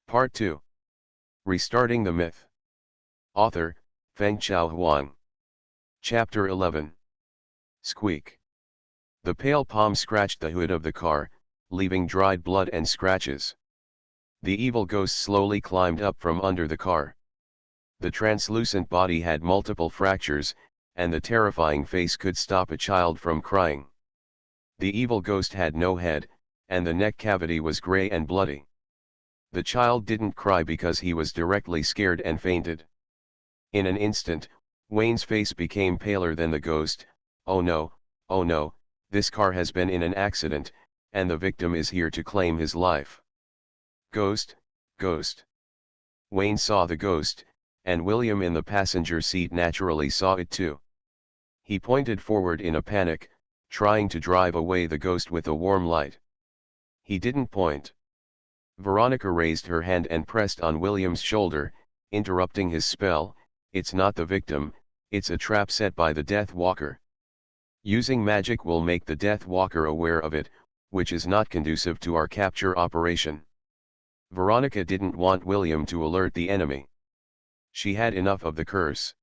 Part 2. Restarting the Myth. Author, Feng Chao Huang. Chapter 11. Squeak. The pale palm scratched the hood of the car, leaving dried blood and scratches. The evil ghost slowly climbed up from under the car. The translucent body had multiple fractures, and the terrifying face could stop a child from crying. The evil ghost had no head, and the neck cavity was gray and bloody. The child didn't cry because he was directly scared and fainted. In an instant, Wayne's face became paler than the ghost. Oh no, this car has been in an accident, and the victim is here to claim his life. Ghost, ghost. Wayne saw the ghost, and William in the passenger seat naturally saw it too. He pointed forward in a panic, trying to drive away the ghost with a warm light. He didn't point. Veronica raised her hand and pressed on William's shoulder, interrupting his spell. It's not the victim, it's a trap set by the Death Walker. Using magic will make the Death Walker aware of it, which is not conducive to our capture operation. Veronica didn't want William to alert the enemy. She had enough of the curse.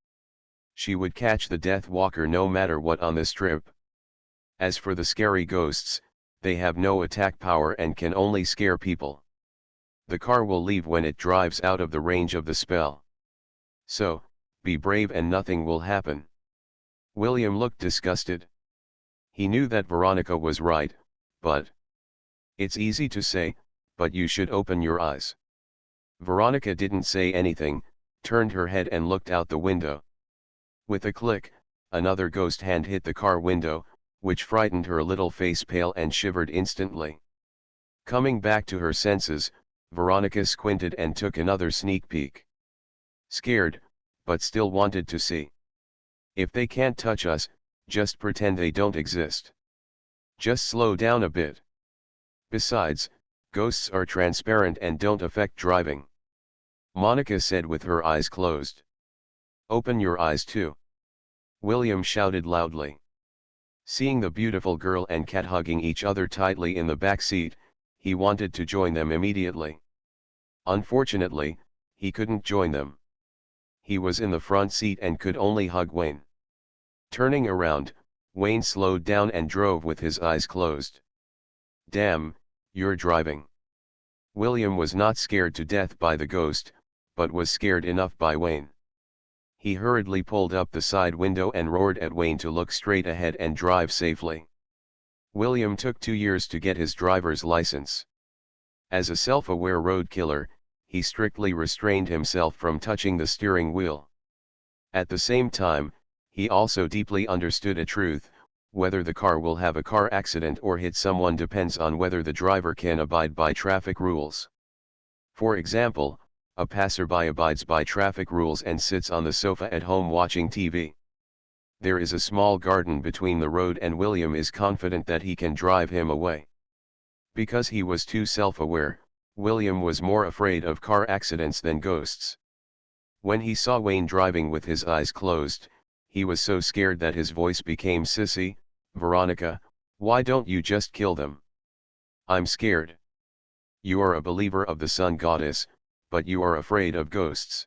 She would catch the Death Walker no matter what on this trip. As for the scary ghosts, they have no attack power and can only scare people. The car will leave when it drives out of the range of the spell. So, be brave and nothing will happen. William looked disgusted. He knew that Veronica was right, but... It's easy to say, but you should open your eyes. Veronica didn't say anything, turned her head and looked out the window. With a click, another ghost hand hit the car window, which frightened her little face pale and shivered instantly. Coming back to her senses, Veronica squinted and took another sneak peek. Scared, but still wanted to see. If they can't touch us, just pretend they don't exist. Just slow down a bit. Besides, ghosts are transparent and don't affect driving. Monica said with her eyes closed. Open your eyes too. William shouted loudly. Seeing the beautiful girl and cat hugging each other tightly in the back seat, he wanted to join them immediately. Unfortunately, he couldn't join them. He was in the front seat and could only hug Wayne. Turning around, Wayne slowed down and drove with his eyes closed. Damn, you're driving. William was not scared to death by the ghost, but was scared enough by Wayne. He hurriedly pulled up the side window and roared at Wayne to look straight ahead and drive safely. William took 2 years to get his driver's license. As a self-aware road killer, he strictly restrained himself from touching the steering wheel. At the same time, he also deeply understood a truth: whether the car will have a car accident or hit someone depends on whether the driver can abide by traffic rules. For example, a passerby abides by traffic rules and sits on the sofa at home watching TV. There is a small garden between the road and William is confident that he can drive him away. Because he was too self-aware, William was more afraid of car accidents than ghosts. When he saw Wayne driving with his eyes closed, he was so scared that his voice became sissy. Veronica, why don't you just kill them? I'm scared. You are a believer of the sun goddess, but you are afraid of ghosts.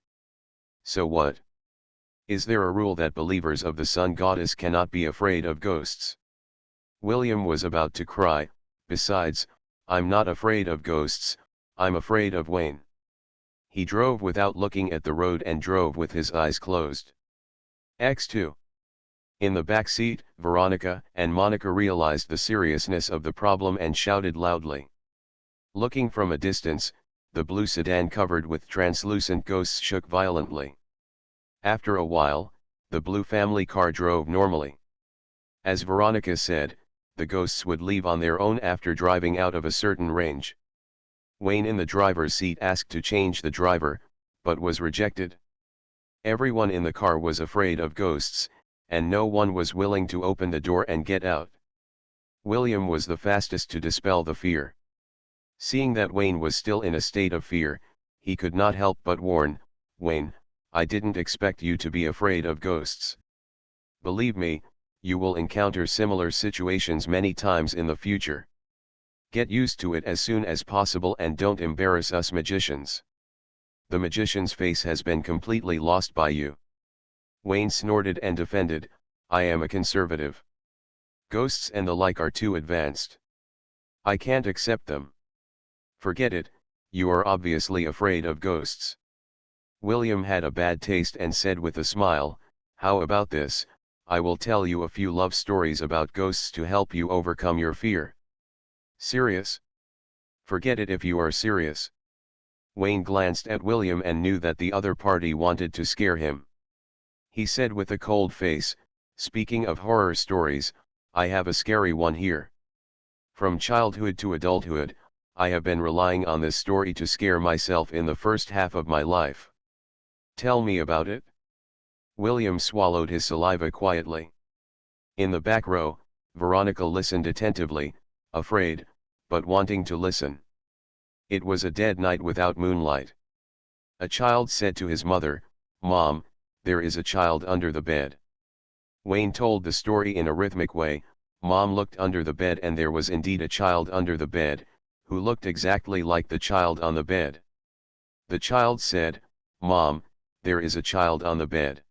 So what? Is there a rule that believers of the sun goddess cannot be afraid of ghosts? William was about to cry. Besides, I'm not afraid of ghosts, I'm afraid of Wayne. He drove without looking at the road and drove with his eyes closed. X2. In the back seat, Veronica and Monica realized the seriousness of the problem and shouted loudly. Looking from a distance, the blue sedan covered with translucent ghosts shook violently. After a while, the blue family car drove normally. As Veronica said, the ghosts would leave on their own after driving out of a certain range. Wayne in the driver's seat asked to change the driver, but was rejected. Everyone in the car was afraid of ghosts, and no one was willing to open the door and get out. William was the fastest to dispel the fear. Seeing that Wayne was still in a state of fear, he could not help but warn, Wayne, I didn't expect you to be afraid of ghosts. Believe me, you will encounter similar situations many times in the future. Get used to it as soon as possible and don't embarrass us magicians. The magician's face has been completely lost by you. Wayne snorted and defended, I am a conservative. Ghosts and the like are too advanced. I can't accept them. Forget it, you are obviously afraid of ghosts. William had a bad taste and said with a smile, how about this, I will tell you a few love stories about ghosts to help you overcome your fear. Serious? Forget it if you are serious. Wayne glanced at William and knew that the other party wanted to scare him. He said with a cold face, speaking of horror stories, I have a scary one here. From childhood to adulthood, I have been relying on this story to scare myself in the first half of my life. Tell me about it. William swallowed his saliva quietly. In the back row, Veronica listened attentively, afraid, but wanting to listen. It was a dead night without moonlight. A child said to his mother, Mom, there is a child under the bed. Wayne told the story in a rhythmic way. Mom looked under the bed and there was indeed a child under the bed, who looked exactly like the child on the bed. The child said, Mom, there is a child on the bed.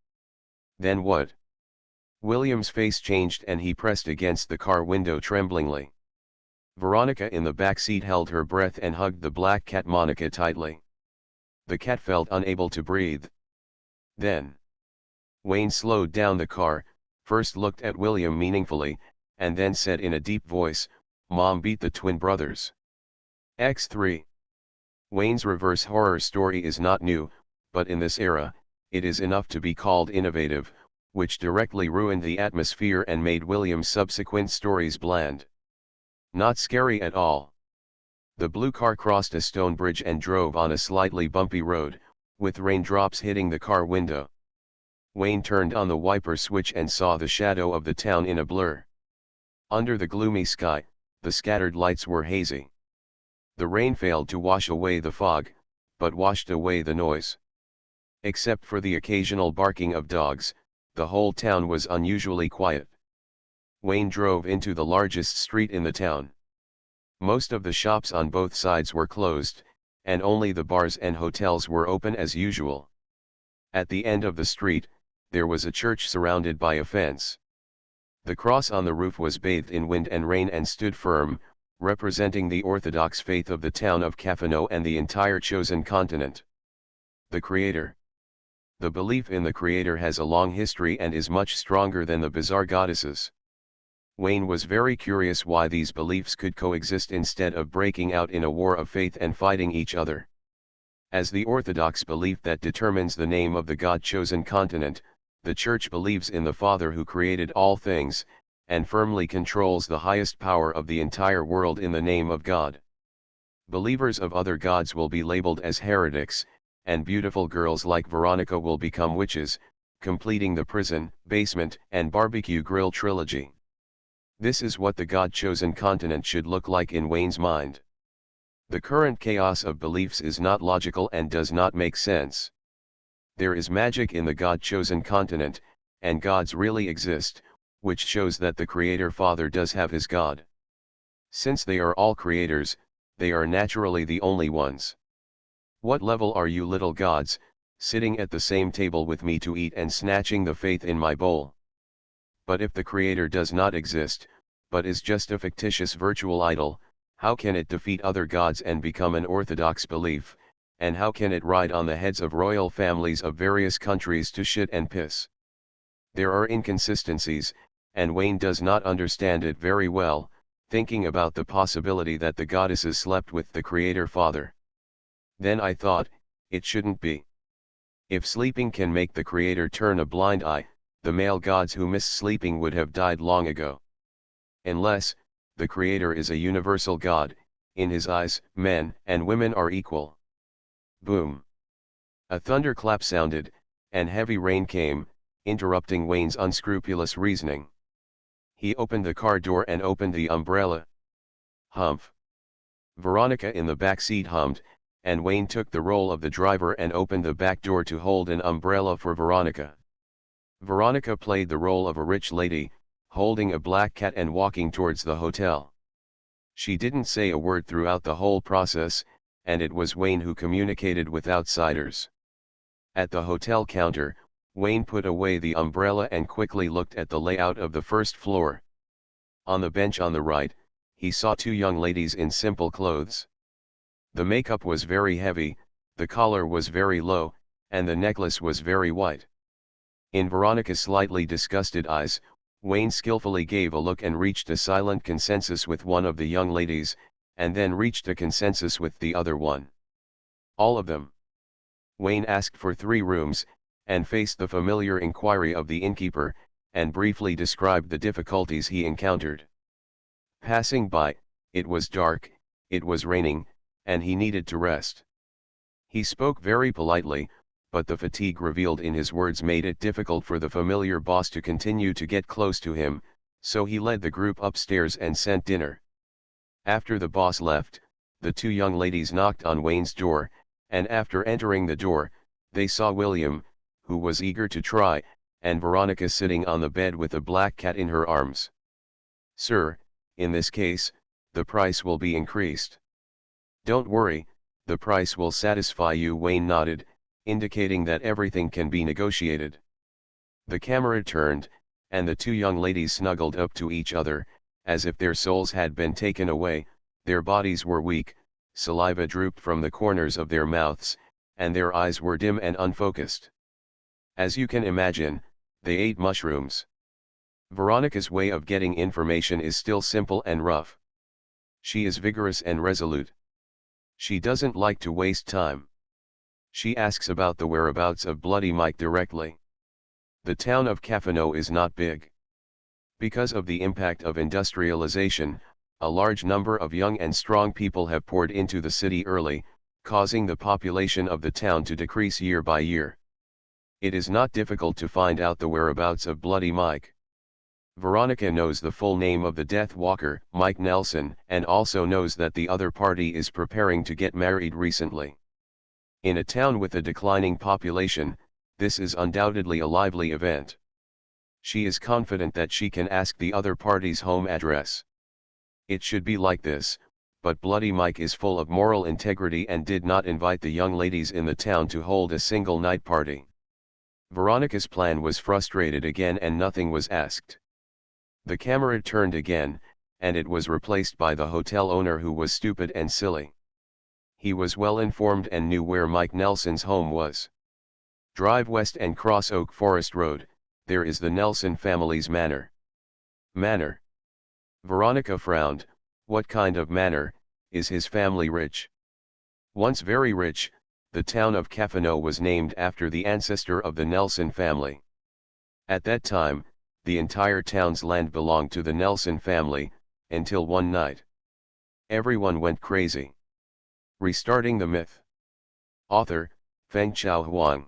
Then what? William's face changed and he pressed against the car window tremblingly. Veronica in the back seat held her breath and hugged the black cat Monica tightly. The cat felt unable to breathe. Then Wayne slowed down the car, first looked at William meaningfully, and then said in a deep voice, Mom beat the twin brothers. X3. Wayne's reverse horror story is not new, but in this era, it is enough to be called innovative, which directly ruined the atmosphere and made William's subsequent stories bland. Not scary at all. The blue car crossed a stone bridge and drove on a slightly bumpy road, with raindrops hitting the car window. Wayne turned on the wiper switch and saw the shadow of the town in a blur. Under the gloomy sky, the scattered lights were hazy. The rain failed to wash away the fog, but washed away the noise. Except for the occasional barking of dogs, the whole town was unusually quiet. Wayne drove into the largest street in the town. Most of the shops on both sides were closed, and only the bars and hotels were open as usual. At the end of the street, there was a church surrounded by a fence. The cross on the roof was bathed in wind and rain and stood firm, representing the Orthodox faith of the town of Cafano and the entire chosen continent. The Creator. The belief in the Creator has a long history and is much stronger than the bizarre goddesses. Wayne was very curious why these beliefs could coexist instead of breaking out in a war of faith and fighting each other. As the Orthodox belief that determines the name of the God-chosen continent, the Church believes in the Father who created all things, and firmly controls the highest power of the entire world in the name of God. Believers of other gods will be labeled as heretics, and beautiful girls like Veronica will become witches, completing the prison, basement, and barbecue grill trilogy. This is what the God-chosen continent should look like in Wayne's mind. The current chaos of beliefs is not logical and does not make sense. There is magic in the God-chosen continent, and gods really exist, which shows that the Creator Father does have his God. Since they are all creators, they are naturally the only ones. What level are you little gods, sitting at the same table with me to eat and snatching the faith in my bowl? But if the Creator does not exist, but is just a fictitious virtual idol, how can it defeat other gods and become an orthodox belief, and how can it ride on the heads of royal families of various countries to shit and piss? There are inconsistencies, and Wayne does not understand it very well, thinking about the possibility that the goddesses slept with the Creator Father. Then I thought, it shouldn't be. If sleeping can make the Creator turn a blind eye, the male gods who miss sleeping would have died long ago. Unless, the Creator is a universal God, in his eyes, men and women are equal. Boom. A thunderclap sounded, and heavy rain came, interrupting Wayne's unscrupulous reasoning. He opened the car door and opened the umbrella. Humph. Veronica in the back seat hummed, and Wayne took the role of the driver and opened the back door to hold an umbrella for Veronica. Veronica played the role of a rich lady, holding a black cat and walking towards the hotel. She didn't say a word throughout the whole process, and it was Wayne who communicated with outsiders. At the hotel counter, Wayne put away the umbrella and quickly looked at the layout of the first floor. On the bench on the right, he saw two young ladies in simple clothes. The makeup was very heavy, the collar was very low, and the necklace was very white. In Veronica's slightly disgusted eyes, Wayne skillfully gave a look and reached a silent consensus with one of the young ladies, and then reached a consensus with the other one. All of them. Wayne asked for 3 rooms, and faced the familiar inquiry of the innkeeper, and briefly described the difficulties he encountered. Passing by, it was dark, it was raining, and he needed to rest. He spoke very politely, but the fatigue revealed in his words made it difficult for the familiar boss to continue to get close to him, so he led the group upstairs and sent dinner. After the boss left, the 2 young ladies knocked on Wayne's door, and after entering the door, they saw William, who was eager to try, and Veronica sitting on the bed with a black cat in her arms. "Sir, in this case, the price will be increased." "Don't worry, the price will satisfy you," Wayne nodded, indicating that everything can be negotiated. The camera turned, and the 2 young ladies snuggled up to each other, as if their souls had been taken away. Their bodies were weak, saliva drooped from the corners of their mouths, and their eyes were dim and unfocused. As you can imagine, they ate mushrooms. Veronica's way of getting information is still simple and rough. She is vigorous and resolute. She doesn't like to waste time. She asks about the whereabouts of Bloody Mike directly. The town of Cafano is not big. Because of the impact of industrialization, a large number of young and strong people have poured into the city early, causing the population of the town to decrease year by year. It is not difficult to find out the whereabouts of Bloody Mike. Veronica knows the full name of the Death Walker, Mike Nelson, and also knows that the other party is preparing to get married recently. In a town with a declining population, this is undoubtedly a lively event. She is confident that she can ask the other party's home address. It should be like this, but Bloody Mike is full of moral integrity and did not invite the young ladies in the town to hold a single night party. Veronica's plan was frustrated again and nothing was asked. The camera turned again, and it was replaced by the hotel owner, who was stupid and silly. He was well informed and knew where Mike Nelson's home was. Drive west and cross Oak Forest Road, there is the Nelson family's manor. Manor? Veronica frowned. What kind of manor? Is his family rich? Once very rich, the town of Cafano was named after the ancestor of the Nelson family. At that time, the entire town's land belonged to the Nelson family, until one night. Everyone went crazy. Restarting the myth. Author, Feng Chao Huang.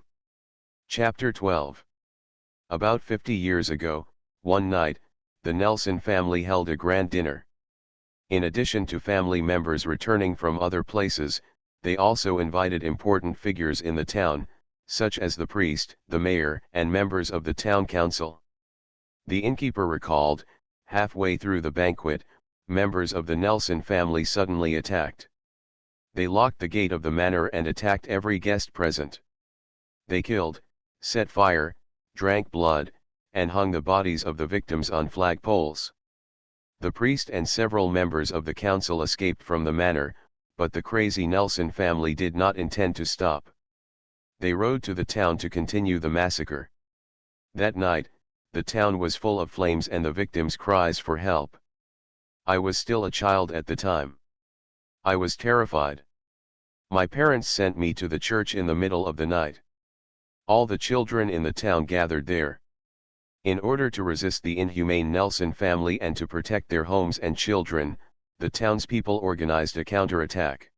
Chapter 12. About 50 years ago, one night, the Nelson family held a grand dinner. In addition to family members returning from other places, they also invited important figures in the town, such as the priest, the mayor, and members of the town council. The innkeeper recalled, halfway through the banquet, members of the Nelson family suddenly attacked. They locked the gate of the manor and attacked every guest present. They killed, set fire, drank blood, and hung the bodies of the victims on flagpoles. The priest and several members of the council escaped from the manor, but the crazy Nelson family did not intend to stop. They rode to the town to continue the massacre. That night, the town was full of flames and the victims' cries for help. I was still a child at the time. I was terrified. My parents sent me to the church in the middle of the night. All the children in the town gathered there. In order to resist the inhumane Nelson family and to protect their homes and children, the townspeople organized a counterattack.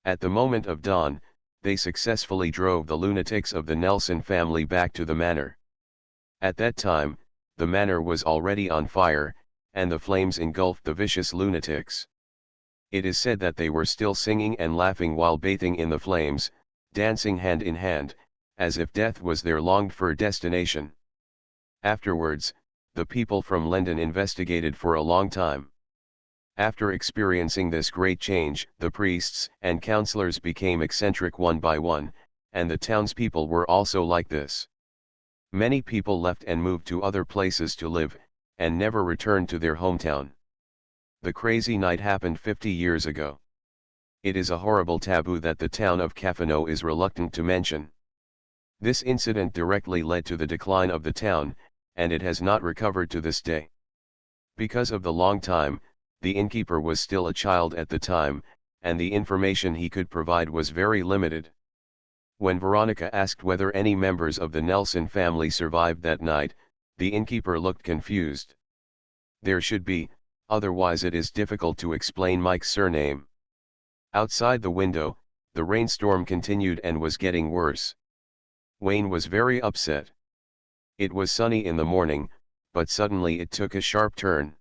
At the moment of dawn, they successfully drove the lunatics of the Nelson family back to the manor. At that time, the manor was already on fire, and the flames engulfed the vicious lunatics. It is said that they were still singing and laughing while bathing in the flames, dancing hand in hand, as if death was their longed-for destination. Afterwards, the people from London investigated for a long time. After experiencing this great change, the priests and counselors became eccentric one by one, and the townspeople were also like this. Many people left and moved to other places to live, and never returned to their hometown. The crazy night happened 50 years ago. It is a horrible taboo that the town of Cafano is reluctant to mention. This incident directly led to the decline of the town, and it has not recovered to this day. Because of the long time, the innkeeper was still a child at the time, and the information he could provide was very limited. When Veronica asked whether any members of the Nelson family survived that night, the innkeeper looked confused. There should be, otherwise it is difficult to explain Mike's surname. Outside the window, the rainstorm continued and was getting worse. Wayne was very upset. It was sunny in the morning, but suddenly it took a sharp turn.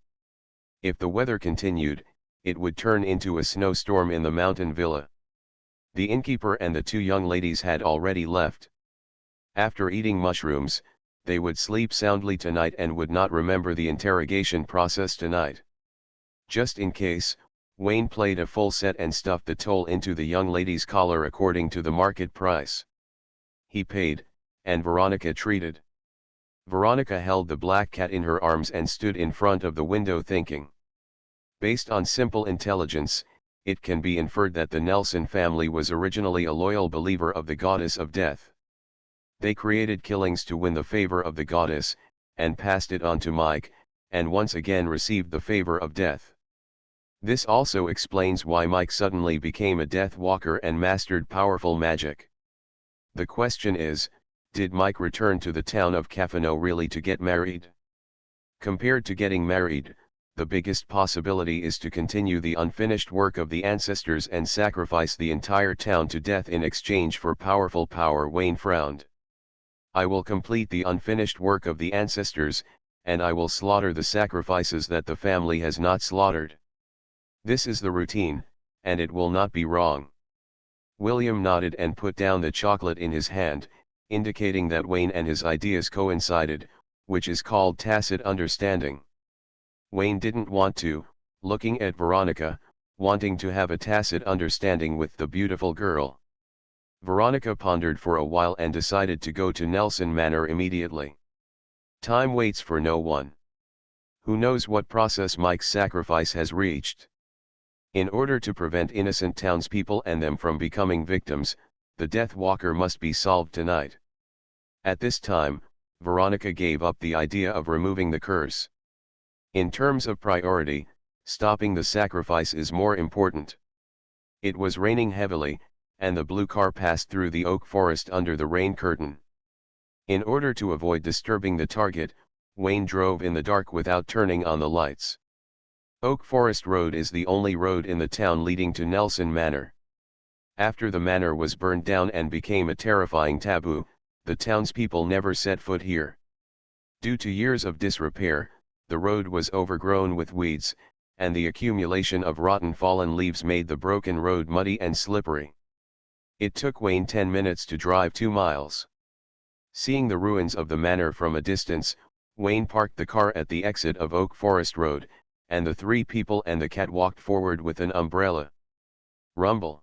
If the weather continued, it would turn into a snowstorm in the mountain villa. The innkeeper and the two young ladies had already left. After eating mushrooms, they would sleep soundly tonight and would not remember the interrogation process tonight. Just in case, Wayne played a full set and stuffed the toll into the young lady's collar according to the market price. He paid, and Veronica treated. Veronica held the black cat in her arms and stood in front of the window thinking. Based on simple intelligence, it can be inferred that the Nelson family was originally a loyal believer of the goddess of death. They created killings to win the favor of the goddess, and passed it on to Mike, and once again received the favor of death. This also explains why Mike suddenly became a death walker and mastered powerful magic. The question is, did Mike return to the town of Cafano really to get married? Compared to getting married, the biggest possibility is to continue the unfinished work of the ancestors and sacrifice the entire town to death in exchange for powerful power. Wayne frowned. I will complete the unfinished work of the ancestors, and I will slaughter the sacrifices that the family has not slaughtered. This is the routine, and it will not be wrong. William nodded and put down the chocolate in his hand, indicating that Wayne and his ideas coincided, which is called tacit understanding. Wayne didn't want to, looking at Veronica, wanting to have a tacit understanding with the beautiful girl. Veronica pondered for a while and decided to go to Nelson Manor immediately. Time waits for no one. Who knows what process Mike's sacrifice has reached? In order to prevent innocent townspeople and them from becoming victims, the Death Walker must be solved tonight. At this time, Veronica gave up the idea of removing the curse. In terms of priority, stopping the sacrifice is more important. It was raining heavily, and the blue car passed through the oak forest under the rain curtain. In order to avoid disturbing the target, Wayne drove in the dark without turning on the lights. Oak Forest Road is the only road in the town leading to Nelson Manor. After the manor was burned down and became a terrifying taboo, the townspeople never set foot here. Due to years of disrepair, the road was overgrown with weeds, and the accumulation of rotten fallen leaves made the broken road muddy and slippery. It took Wayne 10 minutes to drive 2 miles. Seeing the ruins of the manor from a distance, Wayne parked the car at the exit of Oak Forest Road, and the 3 people and the cat walked forward with an umbrella. Rumble.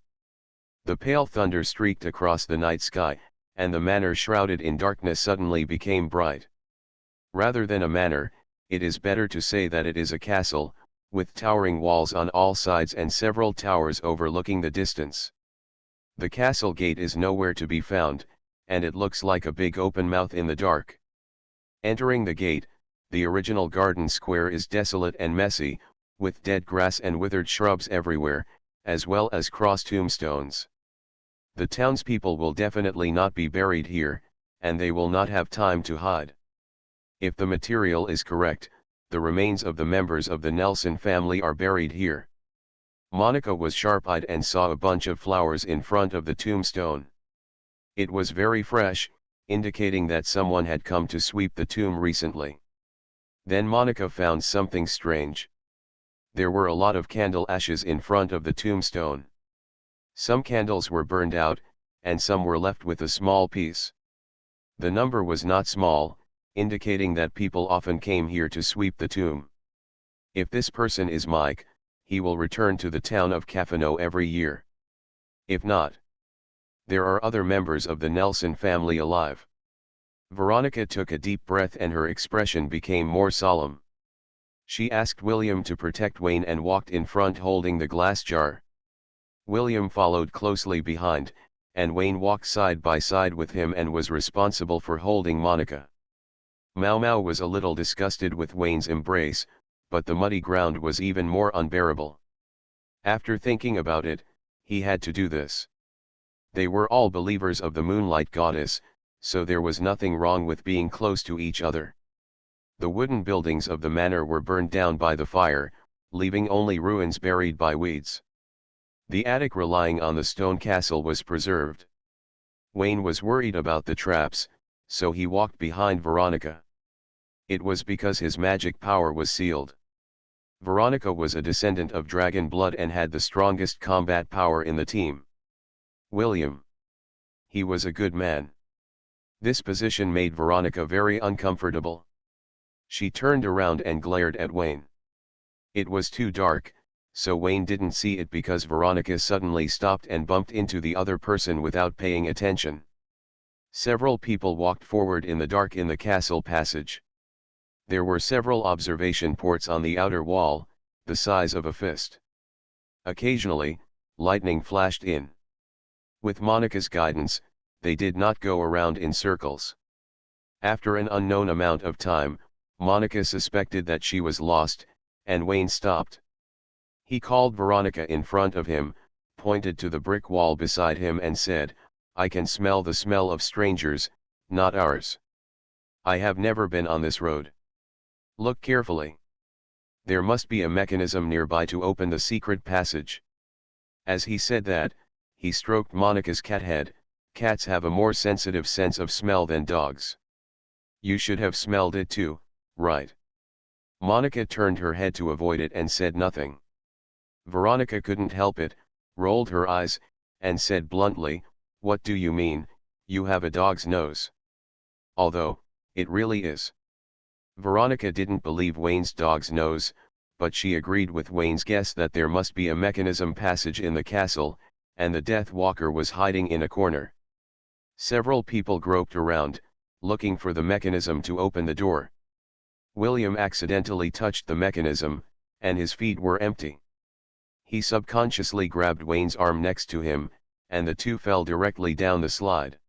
The pale thunder streaked across the night sky, and the manor shrouded in darkness suddenly became bright. Rather than a manor, it is better to say that it is a castle, with towering walls on all sides and several towers overlooking the distance. The castle gate is nowhere to be found, and it looks like a big open mouth in the dark. Entering the gate, the original garden square is desolate and messy, with dead grass and withered shrubs everywhere, as well as crossed tombstones. The townspeople will definitely not be buried here, and they will not have time to hide. If the material is correct, the remains of the members of the Nelson family are buried here. Monica was sharp-eyed and saw a bunch of flowers in front of the tombstone. It was very fresh, indicating that someone had come to sweep the tomb recently. Then Monica found something strange. There were a lot of candle ashes in front of the tombstone. Some candles were burned out, and some were left with a small piece. The number was not small, indicating that people often came here to sweep the tomb. If this person is Mike, he will return to the town of Cafano every year. If not, there are other members of the Nelson family alive. Veronica took a deep breath and her expression became more solemn. She asked William to protect Wayne and walked in front holding the glass jar. William followed closely behind, and Wayne walked side by side with him and was responsible for holding Monica. Mau Mau was a little disgusted with Wayne's embrace, but the muddy ground was even more unbearable. After thinking about it, he had to do this. They were all believers of the Moonlight Goddess, so there was nothing wrong with being close to each other. The wooden buildings of the manor were burned down by the fire, leaving only ruins buried by weeds. The attic relying on the stone castle was preserved. Wayne was worried about the traps, so he walked behind Veronica. It was because his magic power was sealed. Veronica was a descendant of dragon blood and had the strongest combat power in the team. William. He was a good man. This position made Veronica very uncomfortable. She turned around and glared at Wayne. It was too dark, so Wayne didn't see it because Veronica suddenly stopped and bumped into the other person without paying attention. Several people walked forward in the dark in the castle passage. There were several observation ports on the outer wall, the size of a fist. Occasionally, lightning flashed in. With Monica's guidance, they did not go around in circles. After an unknown amount of time, Monica suspected that she was lost, and Wayne stopped. He called Veronica in front of him, pointed to the brick wall beside him and said, "I can smell the smell of strangers, not ours. I have never been on this road. Look carefully. There must be a mechanism nearby to open the secret passage." As he said that, he stroked Monica's cat head. Cats have a more sensitive sense of smell than dogs. "You should have smelled it too, right?" Monica turned her head to avoid it and said nothing. Veronica couldn't help it, rolled her eyes, and said bluntly, "What do you mean, you have a dog's nose?" Although, it really is. Veronica didn't believe Wayne's dog's nose, but she agreed with Wayne's guess that there must be a mechanism passage in the castle, and the Death Walker was hiding in a corner. Several people groped around, looking for the mechanism to open the door. William accidentally touched the mechanism, and his feet were empty. He subconsciously grabbed Wayne's arm next to him, and the two fell directly down the slide.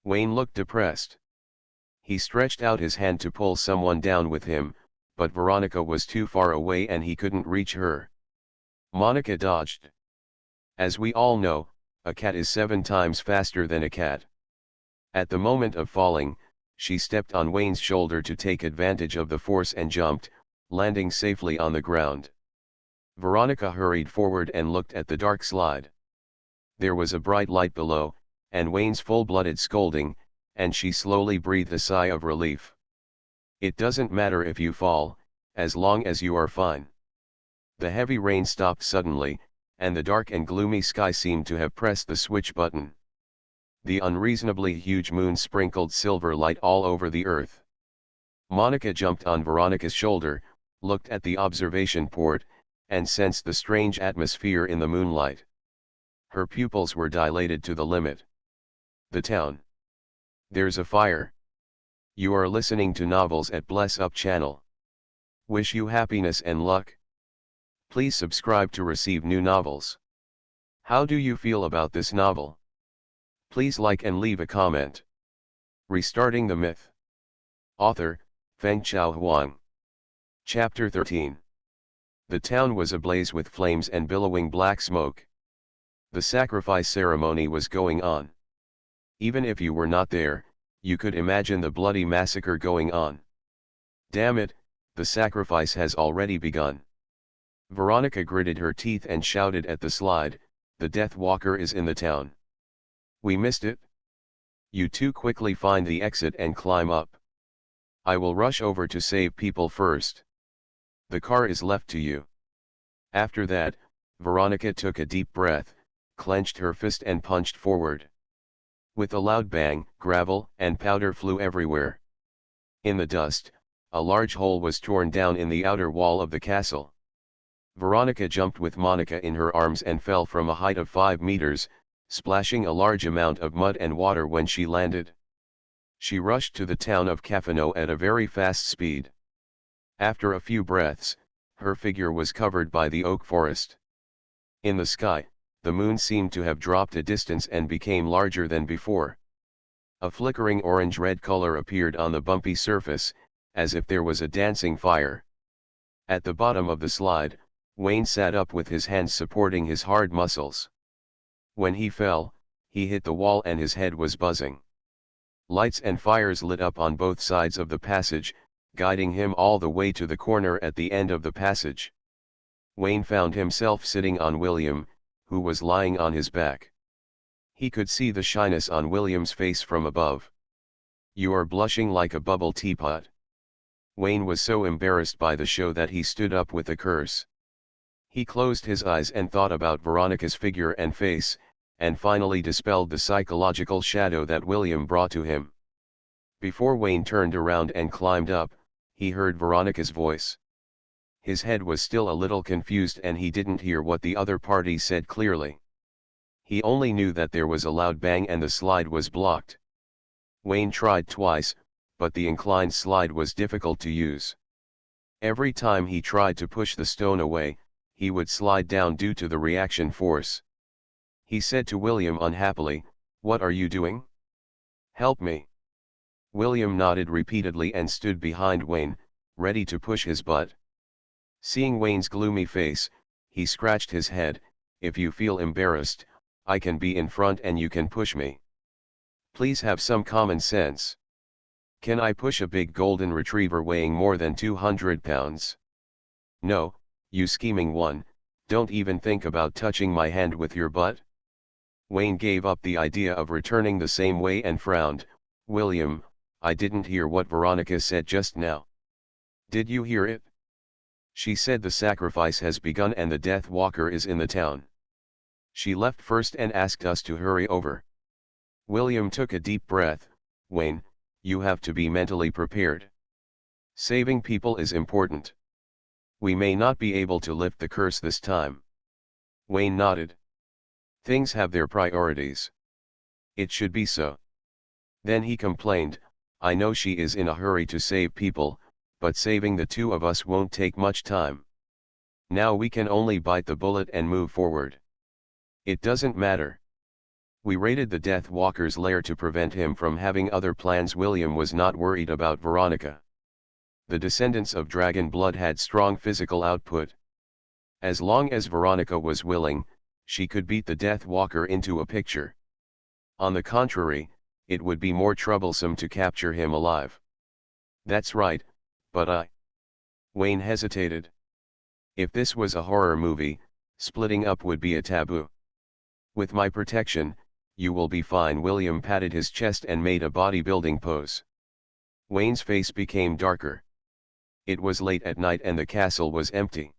Wayne looked depressed. He stretched out his hand to pull someone down with him, but Veronica was too far away and he couldn't reach her. Monica dodged. As we all know, a cat is 7 times faster than a cat. At the moment of falling, she stepped on Wayne's shoulder to take advantage of the force and jumped, landing safely on the ground. Veronica hurried forward and looked at the dark slide. There was a bright light below, and Wayne's full-blooded scolding, and she slowly breathed a sigh of relief. It doesn't matter if you fall, as long as you are fine. The heavy rain stopped suddenly, and the dark and gloomy sky seemed to have pressed the switch button. The unreasonably huge moon sprinkled silver light all over the earth. Monica jumped on Veronica's shoulder, looked at the observation port, and sensed the strange atmosphere in the moonlight. Her pupils were dilated to the limit. The town. There's a fire. You are listening to Novels at Bless Up channel. Wish you happiness and luck. Please subscribe to receive new novels. How do you feel about this novel? Please like and leave a comment. Restarting the Myth. Author, Feng Chao Huang. Chapter 13. The town was ablaze with flames and billowing black smoke. The sacrifice ceremony was going on. Even if you were not there, you could imagine the bloody massacre going on. Damn it, the sacrifice has already begun. Veronica gritted her teeth and shouted at the slide, "The Death Walker is in the town. We missed it. You two quickly find the exit and climb up. I will rush over to save people first. The car is left to you." After that, Veronica took a deep breath, clenched her fist and punched forward. With a loud bang, gravel and powder flew everywhere. In the dust, a large hole was torn down in the outer wall of the castle. Veronica jumped with Monica in her arms and fell from a height of 5 meters, splashing a large amount of mud and water when she landed. She rushed to the town of Cafano at a very fast speed. After a few breaths, her figure was covered by the oak forest. In the sky, the moon seemed to have dropped a distance and became larger than before. A flickering orange-red color appeared on the bumpy surface, as if there was a dancing fire. At the bottom of the slide, Wayne sat up with his hands supporting his hard muscles. When he fell, he hit the wall and his head was buzzing. Lights and fires lit up on both sides of the passage, guiding him all the way to the corner at the end of the passage. Wayne found himself sitting on William, who was lying on his back. He could see the shyness on William's face from above. "You are blushing like a bubble teapot." Wayne was so embarrassed by the show that he stood up with a curse. He closed his eyes and thought about Veronica's figure and face, and finally dispelled the psychological shadow that William brought to him. Before Wayne turned around and climbed up, he heard Veronica's voice. His head was still a little confused and he didn't hear what the other party said clearly. He only knew that there was a loud bang and the slide was blocked. Wayne tried twice, but the inclined slide was difficult to use. Every time he tried to push the stone away, he would slide down due to the reaction force. He said to William unhappily, "What are you doing? Help me." William nodded repeatedly and stood behind Wayne, ready to push his butt. Seeing Wayne's gloomy face, he scratched his head. "If you feel embarrassed, I can be in front and you can push me. Please have some common sense. Can I push a big golden retriever weighing more than 200 pounds? No, you scheming one, don't even think about touching my hand with your butt." Wayne gave up the idea of returning the same way and frowned. "William, I didn't hear what Veronica said just now." "Did you hear it? She said the sacrifice has begun and the Death Walker is in the town. She left first and asked us to hurry over." William took a deep breath. "Wayne, you have to be mentally prepared. Saving people is important. We may not be able to lift the curse this time." Wayne nodded. "Things have their priorities. It should be so." Then he complained, "I know she is in a hurry to save people, but saving the two of us won't take much time. Now we can only bite the bullet and move forward. It doesn't matter. We raided the Death Walker's lair to prevent him from having other plans." William was not worried about Veronica. The descendants of dragon blood had strong physical output. As long as Veronica was willing, she could beat the Death Walker into a picture. On the contrary, it would be more troublesome to capture him alive. "That's right, but Wayne hesitated. "If this was a horror movie, splitting up would be a taboo. With my protection, you will be fine." William patted his chest and made a bodybuilding pose. Wayne's face became darker. It was late at night and the castle was empty.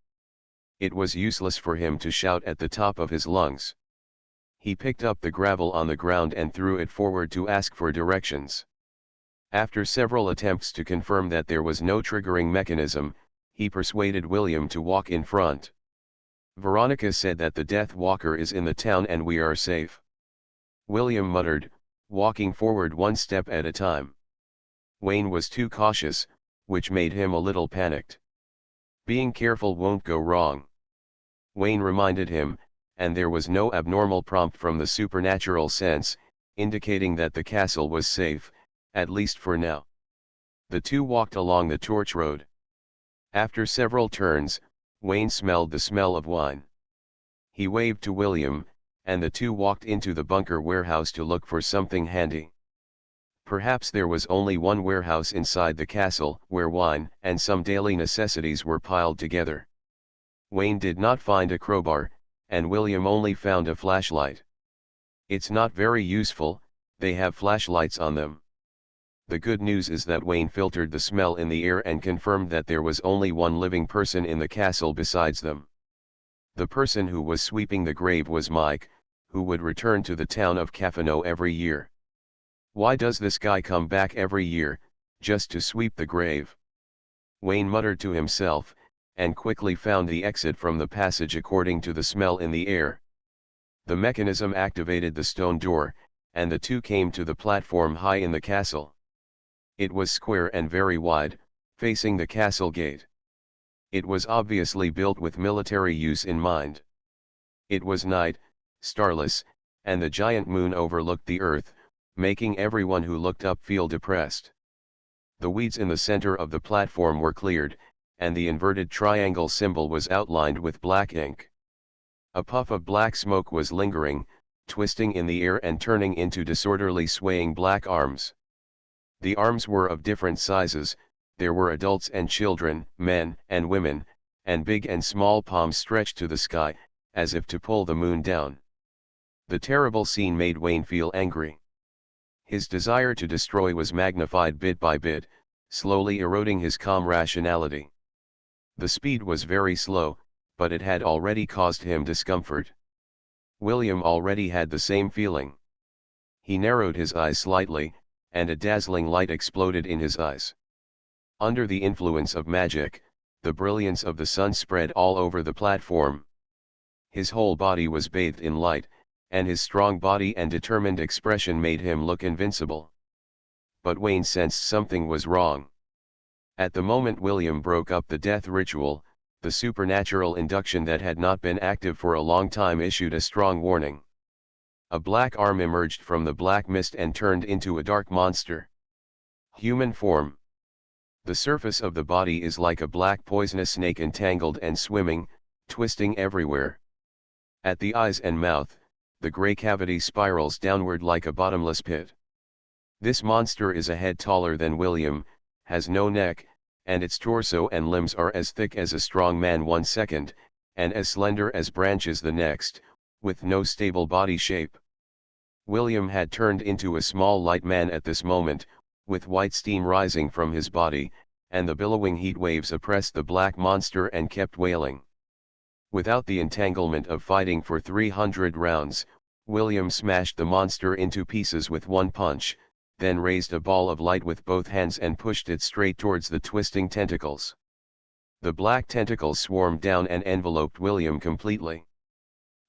It was useless for him to shout at the top of his lungs. He picked up the gravel on the ground and threw it forward to ask for directions. After several attempts to confirm that there was no triggering mechanism, he persuaded William to walk in front. "Veronica said that the Death Walker is in the town and we are safe." William muttered, walking forward one step at a time. Wayne was too cautious, which made him a little panicked. "Being careful won't go wrong," Wayne reminded him, and there was no abnormal prompt from the supernatural sense, indicating that the castle was safe, at least for now. The two walked along the torch road. After several turns, Wayne smelled the smell of wine. He waved to William, and the two walked into the bunker warehouse to look for something handy. Perhaps there was only one warehouse inside the castle, where wine and some daily necessities were piled together. Wayne did not find a crowbar, and William only found a flashlight. "It's not very useful, they have flashlights on them." The good news is that Wayne filtered the smell in the air and confirmed that there was only one living person in the castle besides them. The person who was sweeping the grave was Mike, who would return to the town of Cafano every year. "Why does this guy come back every year, just to sweep the grave?" Wayne muttered to himself, and quickly found the exit from the passage according to the smell in the air. The mechanism activated the stone door, and the two came to the platform high in the castle. It was square and very wide, facing the castle gate. It was obviously built with military use in mind. It was night, starless, and the giant moon overlooked the earth, making everyone who looked up feel depressed. The weeds in the center of the platform were cleared, and the inverted triangle symbol was outlined with black ink. A puff of black smoke was lingering, twisting in the air and turning into disorderly swaying black arms. The arms were of different sizes. There were adults and children, men and women, and big and small palms stretched to the sky, as if to pull the moon down. The terrible scene made Wayne feel angry. His desire to destroy was magnified bit by bit, slowly eroding his calm rationality. The speed was very slow, but it had already caused him discomfort. William already had the same feeling. He narrowed his eyes slightly, and a dazzling light exploded in his eyes. Under the influence of magic, the brilliance of the sun spread all over the platform. His whole body was bathed in light, and his strong body and determined expression made him look invincible. But Wayne sensed something was wrong. At the moment William broke up the death ritual, the supernatural induction that had not been active for a long time issued a strong warning. A black arm emerged from the black mist and turned into a dark monster. Human form. The surface of the body is like a black poisonous snake, entangled and swimming, twisting everywhere. At the eyes and mouth, the gray cavity spirals downward like a bottomless pit. This monster is a head taller than William, has no neck, and its torso and limbs are as thick as a strong man one second, and as slender as branches the next, with no stable body shape. William had turned into a small light man at this moment, with white steam rising from his body, and the billowing heat waves oppressed the black monster and kept wailing. Without the entanglement of fighting for 300 rounds, William smashed the monster into pieces with one punch, then raised a ball of light with both hands and pushed it straight towards the twisting tentacles. The black tentacles swarmed down and enveloped William completely.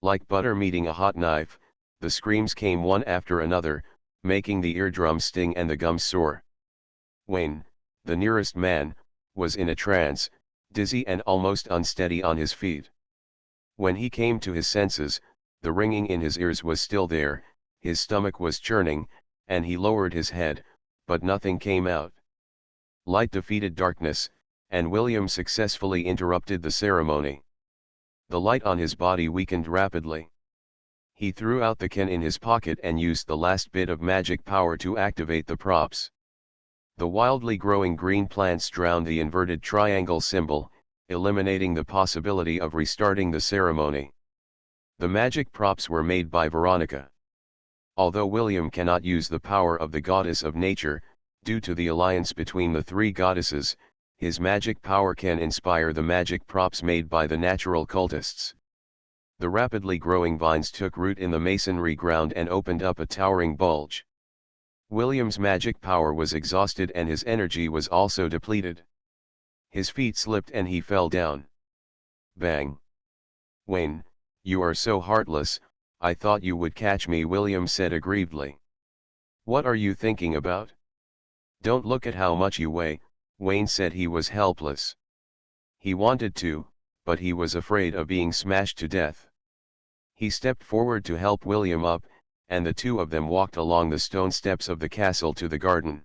Like butter meeting a hot knife, the screams came one after another, making the eardrums sting and the gums sore. Wayne, the nearest man, was in a trance, dizzy and almost unsteady on his feet. When he came to his senses, the ringing in his ears was still there, his stomach was churning, and he lowered his head, but nothing came out. Light defeated darkness, and William successfully interrupted the ceremony. The light on his body weakened rapidly. He threw out the can in his pocket and used the last bit of magic power to activate the props. The wildly growing green plants drowned the inverted triangle symbol, eliminating the possibility of restarting the ceremony. The magic props were made by Veronica. Although William cannot use the power of the goddess of nature, due to the alliance between the three goddesses, his magic power can inspire the magic props made by the natural cultists. The rapidly growing vines took root in the masonry ground and opened up a towering bulge. William's magic power was exhausted and his energy was also depleted. His feet slipped and he fell down. Bang! Wayne, you are so heartless, I thought you would catch me, William said aggrievedly. What are you thinking about? Don't look at how much you weigh, Wayne said. He was helpless. He wanted to, but he was afraid of being smashed to death. He stepped forward to help William up, and the two of them walked along the stone steps of the castle to the garden.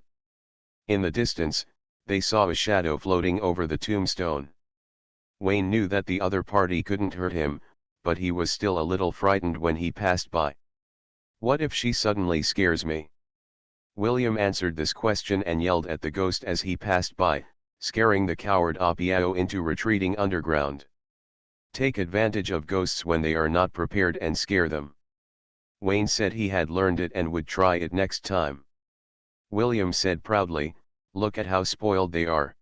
In the distance, they saw a shadow floating over the tombstone. Wayne knew that the other party couldn't hurt him, but he was still a little frightened when he passed by. What if she suddenly scares me? William answered this question and yelled at the ghost as he passed by, scaring the coward Appiao into retreating underground. Take advantage of ghosts when they are not prepared and scare them. Wayne said he had learned it and would try it next time. William said proudly, look at how spoiled they are.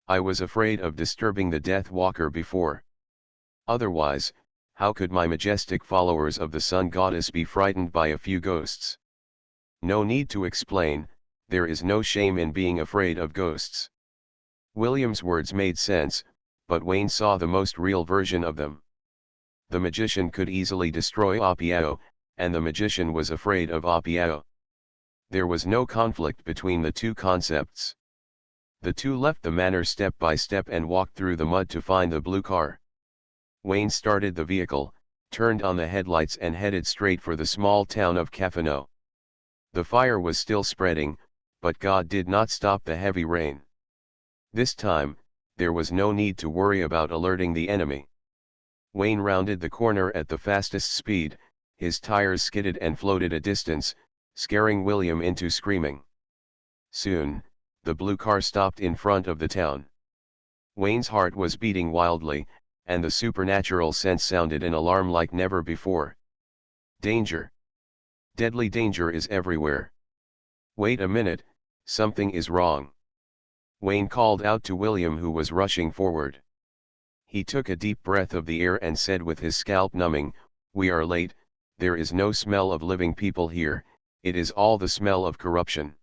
I was afraid of disturbing the Death Walker before. Otherwise, how could my majestic followers of the Sun Goddess be frightened by a few ghosts? No need to explain, there is no shame in being afraid of ghosts. William's words made sense, but Wayne saw the most real version of them. The magician could easily destroy Appiao, and the magician was afraid of Appiao. There was no conflict between the two concepts. The two left the manor step by step and walked through the mud to find the blue car. Wayne started the vehicle, turned on the headlights and headed straight for the small town of Cafano. The fire was still spreading, but God did not stop the heavy rain. This time, there was no need to worry about alerting the enemy. Wayne rounded the corner at the fastest speed, his tires skidded and floated a distance, scaring William into screaming. Soon, the blue car stopped in front of the town. Wayne's heart was beating wildly, and the supernatural sense sounded an alarm like never before. Danger! Deadly danger is everywhere. Wait a minute, something is wrong. Wayne called out to William, who was rushing forward. He took a deep breath of the air and said with his scalp numbing, "We are late, there is no smell of living people here, it is all the smell of corruption."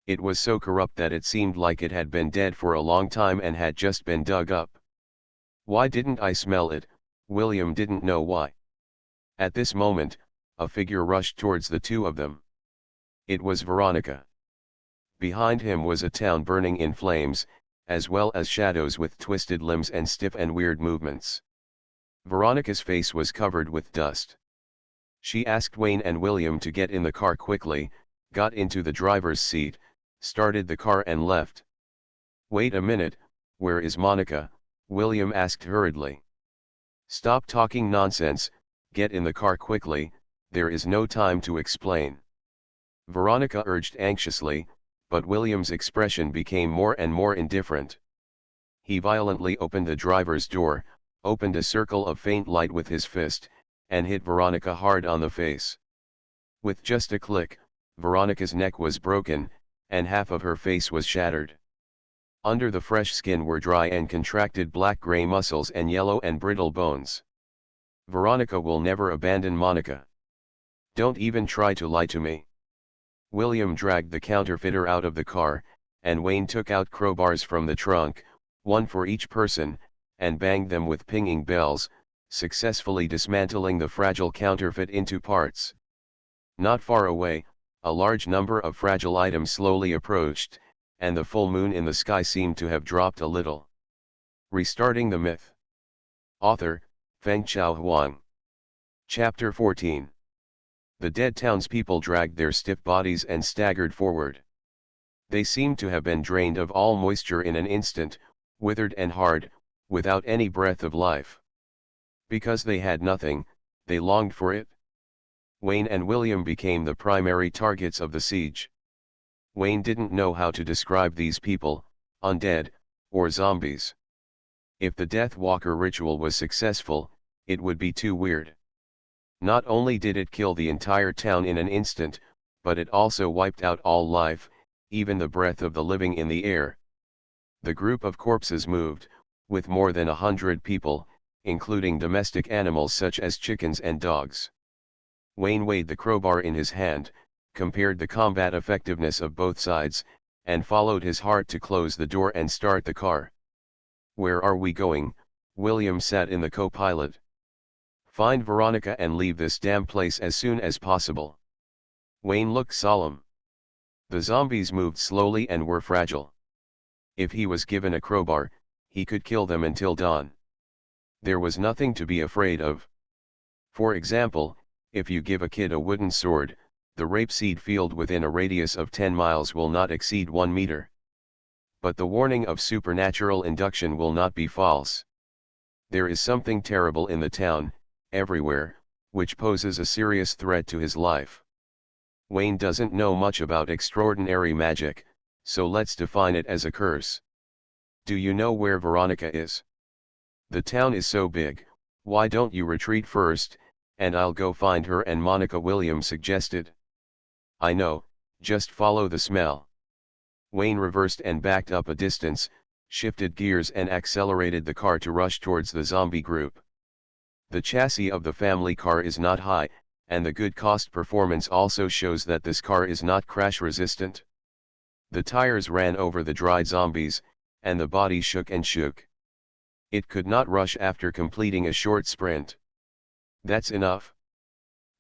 It was so corrupt that it seemed like it had been dead for a long time and had just been dug up. Why didn't I smell it? William didn't know why. At this moment, a figure rushed towards the two of them. It was Veronica. Behind him was a town burning in flames, as well as shadows with twisted limbs and stiff and weird movements. Veronica's face was covered with dust. She asked Wayne and William to get in the car quickly, got into the driver's seat, started the car and left. "Wait a minute, where is Monica?" William asked hurriedly. "Stop talking nonsense, get in the car quickly, there is no time to explain," Veronica urged anxiously, but William's expression became more and more indifferent. He violently opened the driver's door, opened a circle of faint light with his fist, and hit Veronica hard on the face. With just a click, Veronica's neck was broken, and half of her face was shattered. Under the fresh skin were dry and contracted black-gray muscles and yellow and brittle bones. "Veronica will never abandon Monica. Don't even try to lie to me." William dragged the counterfeiter out of the car, and Wayne took out crowbars from the trunk, one for each person, and banged them with pinging bells, successfully dismantling the fragile counterfeit into parts. Not far away, a large number of fragile items slowly approached, and the full moon in the sky seemed to have dropped a little. Restarting the myth. Author, Fengchao Huang. Chapter 14. The dead townspeople dragged their stiff bodies and staggered forward. They seemed to have been drained of all moisture in an instant, withered and hard, without any breath of life. Because they had nothing, they longed for it. Wayne and William became the primary targets of the siege. Wayne didn't know how to describe these people, undead, or zombies. If the Death Walker ritual was successful, it would be too weird. Not only did it kill the entire town in an instant, but it also wiped out all life, even the breath of the living in the air. The group of corpses moved, with more than 100 people, including domestic animals such as chickens and dogs. Wayne weighed the crowbar in his hand, compared the combat effectiveness of both sides, and followed his heart to close the door and start the car. "Where are we going?" William sat in the co-pilot. "Find Veronica and leave this damn place as soon as possible." Wayne looked solemn. The zombies moved slowly and were fragile. If he was given a crowbar, he could kill them until dawn. There was nothing to be afraid of. For example, if you give a kid a wooden sword, the rapeseed field within a radius of 10 miles will not exceed 1 meter. But the warning of supernatural induction will not be false. There is something terrible in the town, everywhere, which poses a serious threat to his life. Wayne doesn't know much about extraordinary magic, so let's define it as a curse. "Do you know where Veronica is?" "The town is so big, why don't you retreat first, and I'll go find her and Monica," William suggested. "I know, just follow the smell." Wayne reversed and backed up a distance, shifted gears and accelerated the car to rush towards the zombie group. The chassis of the family car is not high, and the good cost performance also shows that this car is not crash resistant. The tires ran over the dried zombies, and the body shook and shook. It could not rush after completing a short sprint. That's enough.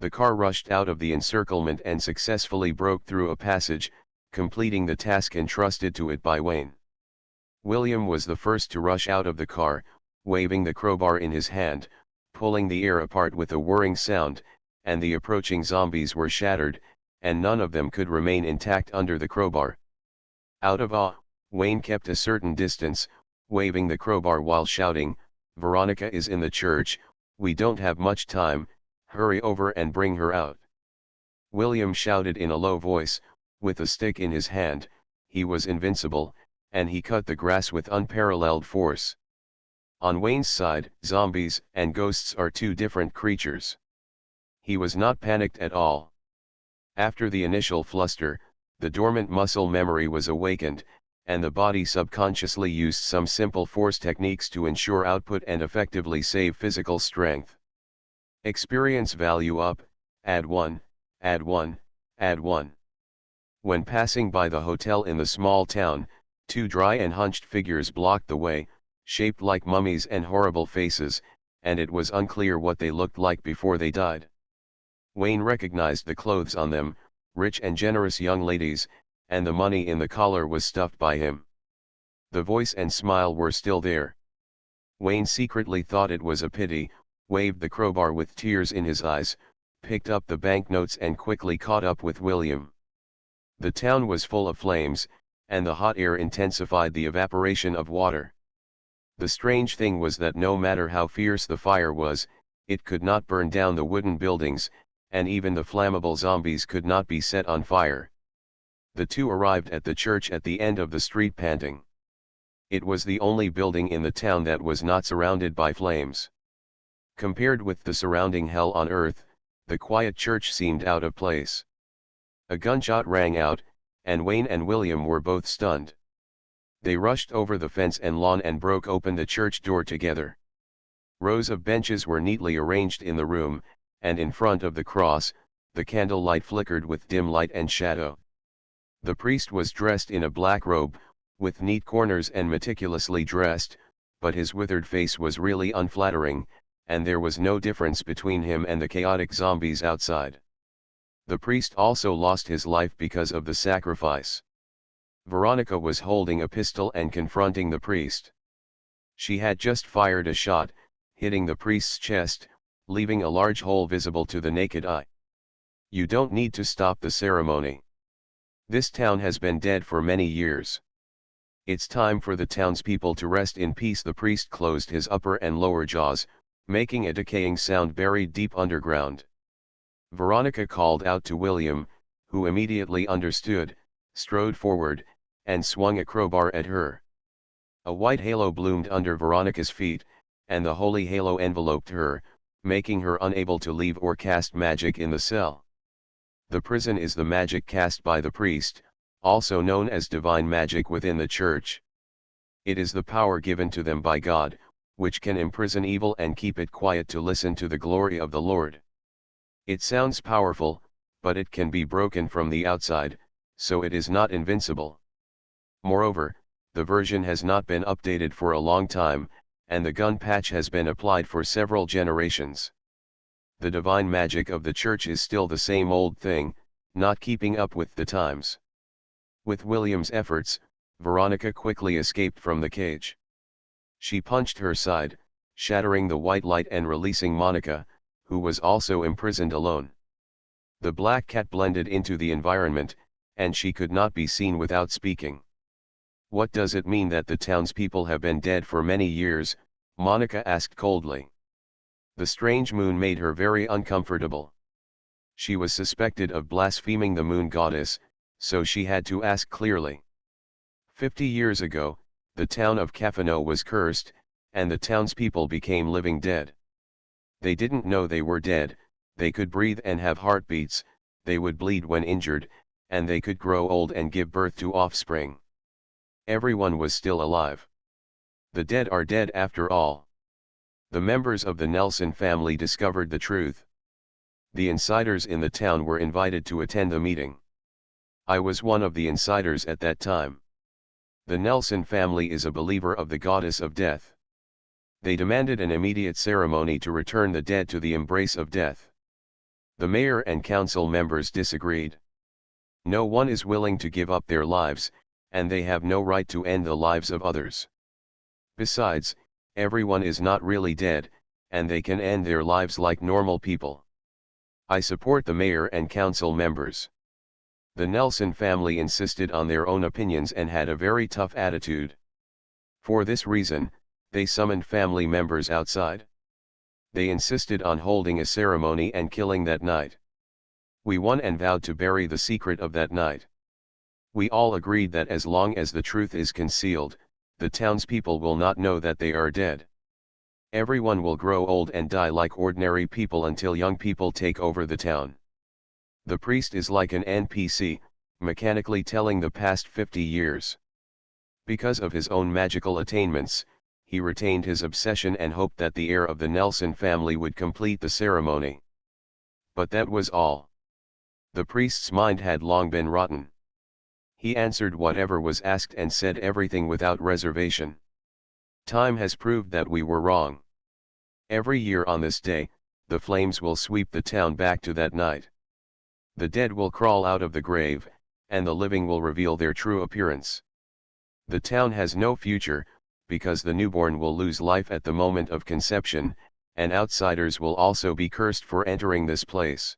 The car rushed out of the encirclement and successfully broke through a passage, completing the task entrusted to it by Wayne. William was the first to rush out of the car, waving the crowbar in his hand, pulling the air apart with a whirring sound, and the approaching zombies were shattered, and none of them could remain intact under the crowbar. Out of awe, Wayne kept a certain distance, waving the crowbar while shouting, "Veronica is in the church, we don't have much time, hurry over and bring her out." William shouted in a low voice, with a stick in his hand, he was invincible, and he cut the grass with unparalleled force. On Wayne's side, zombies and ghosts are two different creatures. He was not panicked at all. After the initial fluster, the dormant muscle memory was awakened, and the body subconsciously used some simple force techniques to ensure output and effectively save physical strength. Experience value up, add 1, add 1, add 1. When passing by the hotel in the small town, two dry and hunched figures blocked the way, shaped like mummies and horrible faces, and it was unclear what they looked like before they died. Wayne recognized the clothes on them, rich and generous young ladies, and the money in the collar was stuffed by him. The voice and smile were still there. Wayne secretly thought it was a pity, waved the crowbar with tears in his eyes, picked up the banknotes and quickly caught up with William. The town was full of flames, and the hot air intensified the evaporation of water. The strange thing was that no matter how fierce the fire was, it could not burn down the wooden buildings, and even the flammable zombies could not be set on fire. The two arrived at the church at the end of the street panting. It was the only building in the town that was not surrounded by flames. Compared with the surrounding hell on earth, the quiet church seemed out of place. A gunshot rang out, and Wayne and William were both stunned. They rushed over the fence and lawn and broke open the church door together. Rows of benches were neatly arranged in the room, and in front of the cross, the candlelight flickered with dim light and shadow. The priest was dressed in a black robe, with neat corners and meticulously dressed, but his withered face was really unflattering, and there was no difference between him and the chaotic zombies outside. The priest also lost his life because of the sacrifice. Veronica was holding a pistol and confronting the priest. She had just fired a shot, hitting the priest's chest, leaving a large hole visible to the naked eye. "You don't need to stop the ceremony. This town has been dead for many years. It's time for the townspeople to rest in peace." The priest closed his upper and lower jaws, making a decaying sound buried deep underground. Veronica called out to William, who immediately understood, strode forward, and swung a crowbar at her. A white halo bloomed under Veronica's feet, and the holy halo enveloped her, making her unable to leave or cast magic in the cell. The prison is the magic cast by the priest, also known as divine magic within the church. It is the power given to them by God, which can imprison evil and keep it quiet to listen to the glory of the Lord. It sounds powerful, but it can be broken from the outside, so it is not invincible. Moreover, the version has not been updated for a long time, and the gun patch has been applied for several generations. The divine magic of the church is still the same old thing, not keeping up with the times. With William's efforts, Veronica quickly escaped from the cage. She punched her side, shattering the white light and releasing Monica, who was also imprisoned alone. The black cat blended into the environment, and she could not be seen without speaking. "What does it mean that the townspeople have been dead for many years?" Monica asked coldly. The strange moon made her very uncomfortable. She was suspected of blaspheming the moon goddess, so she had to ask clearly. 50 years ago, the town of Cafano was cursed, and the townspeople became living dead. They didn't know they were dead, they could breathe and have heartbeats, they would bleed when injured, and they could grow old and give birth to offspring. Everyone was still alive. The dead are dead after all. The members of the Nelson family discovered the truth. The insiders in the town were invited to attend the meeting. I was one of the insiders at that time. The Nelson family is a believer of the goddess of death. They demanded an immediate ceremony to return the dead to the embrace of death. The mayor and council members disagreed. No one is willing to give up their lives, and they have no right to end the lives of others. Besides, everyone is not really dead, and they can end their lives like normal people. I support the mayor and council members. The Nelson family insisted on their own opinions and had a very tough attitude. For this reason, they summoned family members outside. They insisted on holding a ceremony and killing that night. We won and vowed to bury the secret of that night. We all agreed that as long as the truth is concealed, the townspeople will not know that they are dead. Everyone will grow old and die like ordinary people until young people take over the town. The priest is like an NPC, mechanically telling the past 50 years. Because of his own magical attainments, he retained his obsession and hoped that the heir of the Nelson family would complete the ceremony. But that was all. The priest's mind had long been rotten. He answered whatever was asked and said everything without reservation. Time has proved that we were wrong. Every year on this day, the flames will sweep the town back to that night. The dead will crawl out of the grave, and the living will reveal their true appearance. The town has no future, because the newborn will lose life at the moment of conception, and outsiders will also be cursed for entering this place.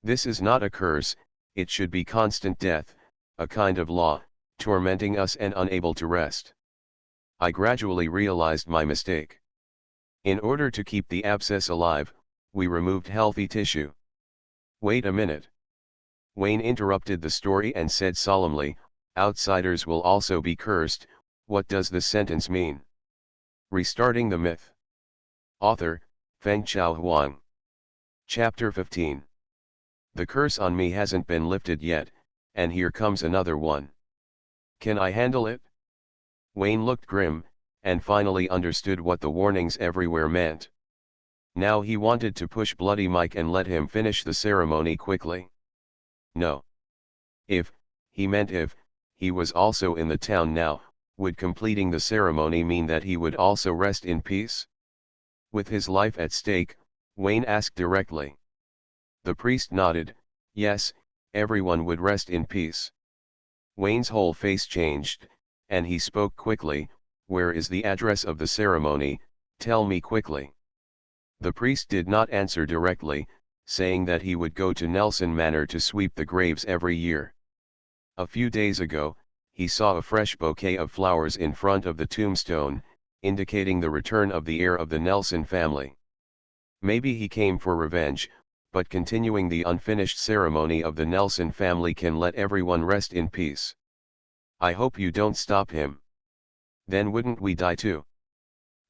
This is not a curse, it should be constant death, a kind of law, tormenting us and unable to rest. I gradually realized my mistake. In order to keep the abscess alive, we removed healthy tissue. Wait a minute. Wayne interrupted the story and said solemnly, outsiders will also be cursed. What does this sentence mean? Restarting the myth. Author, Fengchao Huang. Chapter 15. The curse on me hasn't been lifted yet, and here comes another one. Can I handle it? Wayne looked grim, and finally understood what the warnings everywhere meant. Now he wanted to push Bloody Mike and let him finish the ceremony quickly. No. If, he meant if, he was also in the town now, would completing the ceremony mean that he would also rest in peace? With his life at stake, Wayne asked directly. The priest nodded, yes, everyone would rest in peace. Wayne's whole face changed, and he spoke quickly, where is the address of the ceremony, tell me quickly. The priest did not answer directly, saying that he would go to Nelson Manor to sweep the graves every year. A few days ago, he saw a fresh bouquet of flowers in front of the tombstone, indicating the return of the heir of the Nelson family. Maybe he came for revenge, but continuing the unfinished ceremony of the Nelson family can let everyone rest in peace. I hope you don't stop him. Then wouldn't we die too?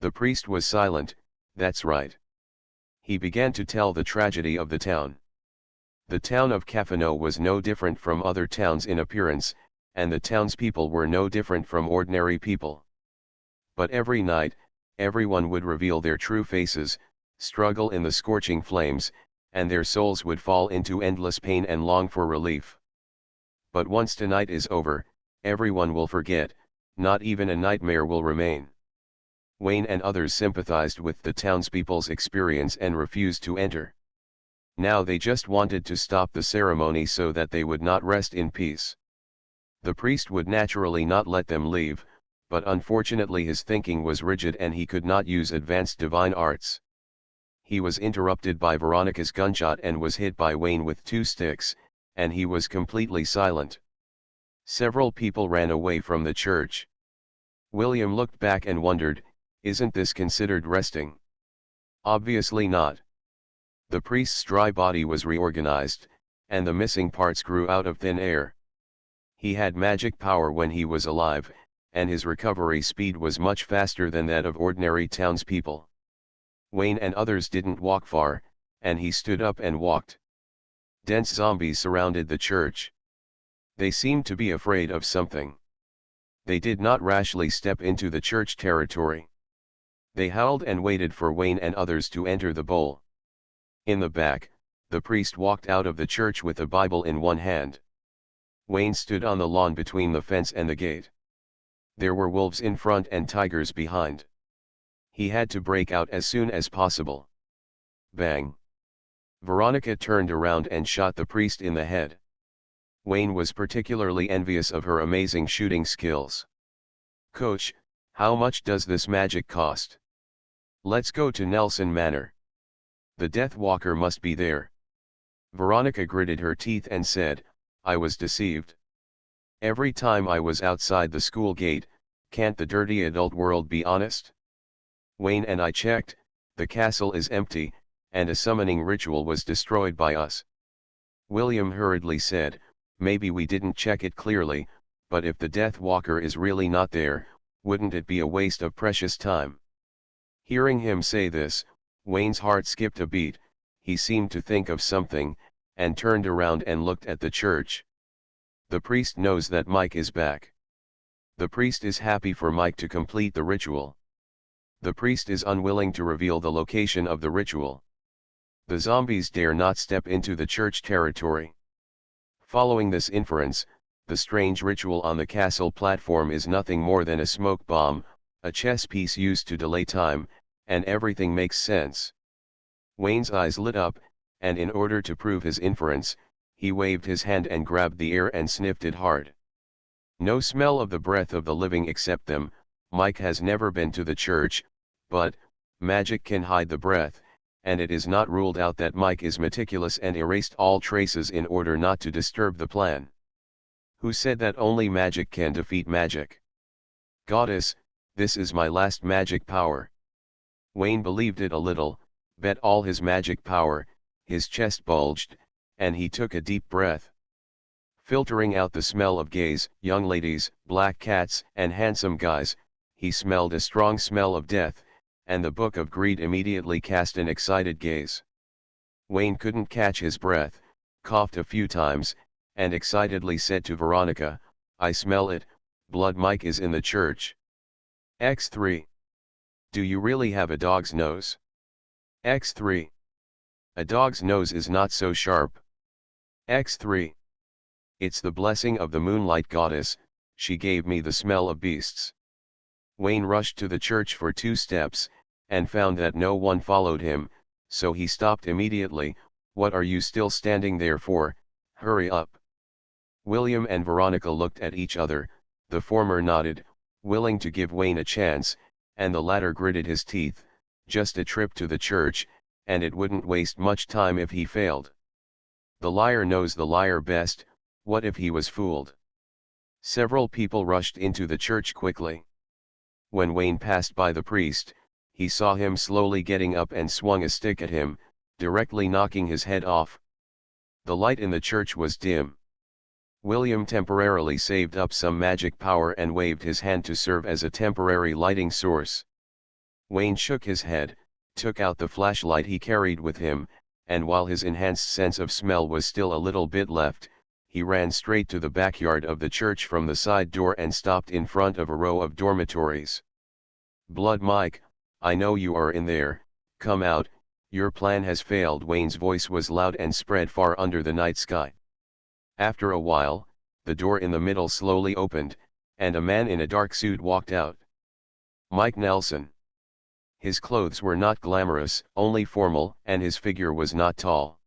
The priest was silent. That's right. He began to tell the tragedy of the town. The town of Cafano was no different from other towns in appearance, and the townspeople were no different from ordinary people. But every night, everyone would reveal their true faces, struggle in the scorching flames, and their souls would fall into endless pain and long for relief. But once tonight is over, everyone will forget, not even a nightmare will remain. Wayne and others sympathized with the townspeople's experience and refused to enter. Now they just wanted to stop the ceremony so that they would not rest in peace. The priest would naturally not let them leave, but unfortunately his thinking was rigid and he could not use advanced divine arts. He was interrupted by Veronica's gunshot and was hit by Wayne with 2 sticks, and he was completely silent. Several people ran away from the church. William looked back and wondered, isn't this considered resting? Obviously not. The priest's dry body was reorganized, and the missing parts grew out of thin air. He had magic power when he was alive, and his recovery speed was much faster than that of ordinary townspeople. Wayne and others didn't walk far, and he stood up and walked. Dense zombies surrounded the church. They seemed to be afraid of something. They did not rashly step into the church territory. They howled and waited for Wayne and others to enter the bowl. In the back, the priest walked out of the church with a Bible in one hand. Wayne stood on the lawn between the fence and the gate. There were wolves in front and tigers behind. He had to break out as soon as possible. Bang! Veronica turned around and shot the priest in the head. Wayne was particularly envious of her amazing shooting skills. "Coach, how much does this magic cost? Let's go to Nelson Manor. The Death Walker must be there." Veronica gritted her teeth and said, "I was deceived. Every time I was outside the school gate, can't the dirty adult world be honest? Wayne and I checked, the castle is empty, and a summoning ritual was destroyed by us." William hurriedly said, "Maybe we didn't check it clearly, but if the Death Walker is really not there, wouldn't it be a waste of precious time?" Hearing him say this, Wayne's heart skipped a beat. He seemed to think of something, and turned around and looked at the church. The priest knows that Mike is back. The priest is happy for Mike to complete the ritual. The priest is unwilling to reveal the location of the ritual. The zombies dare not step into the church territory. Following this inference, the strange ritual on the castle platform is nothing more than a smoke bomb, a chess piece used to delay time, and everything makes sense. Wayne's eyes lit up, and in order to prove his inference, he waved his hand and grabbed the air and sniffed it hard. No smell of the breath of the living except them. Mike has never been to the church, but magic can hide the breath, and it is not ruled out that Mike is meticulous and erased all traces in order not to disturb the plan. Who said that only magic can defeat magic? Goddess, this is my last magic power. Wayne believed it a little, bet all his magic power. His chest bulged, and he took a deep breath. Filtering out the smell of gays, young ladies, black cats, and handsome guys, he smelled a strong smell of death, and the Book of Greed immediately cast an excited gaze. Wayne couldn't catch his breath, coughed a few times, and excitedly said to Veronica, "I smell it, blood. Mike is in the church." X3. Do you really have a dog's nose? X3. A dog's nose is not so sharp. X3. It's the blessing of the moonlight goddess, she gave me the smell of beasts. Wayne rushed to the church for 2 steps, and found that no one followed him, so he stopped immediately. "What are you still standing there for? Hurry up." William and Veronica looked at each other. The former nodded, willing to give Wayne a chance, and the latter gritted his teeth. Just a trip to the church, and it wouldn't waste much time if he failed. The liar knows the liar best. What if he was fooled? Several people rushed into the church quickly. When Wayne passed by the priest, he saw him slowly getting up and swung a stick at him, directly knocking his head off. The light in the church was dim. William temporarily saved up some magic power and waved his hand to serve as a temporary lighting source. Wayne shook his head, took out the flashlight he carried with him, and while his enhanced sense of smell was still a little bit left, he ran straight to the backyard of the church from the side door and stopped in front of a row of dormitories. "Blood Mike, I know you are in there, come out, your plan has failed." Wayne's voice was loud and spread far under the night sky. After a while, the door in the middle slowly opened, and a man in a dark suit walked out. Mike Nelson. His clothes were not glamorous, only formal, and his figure was not tall.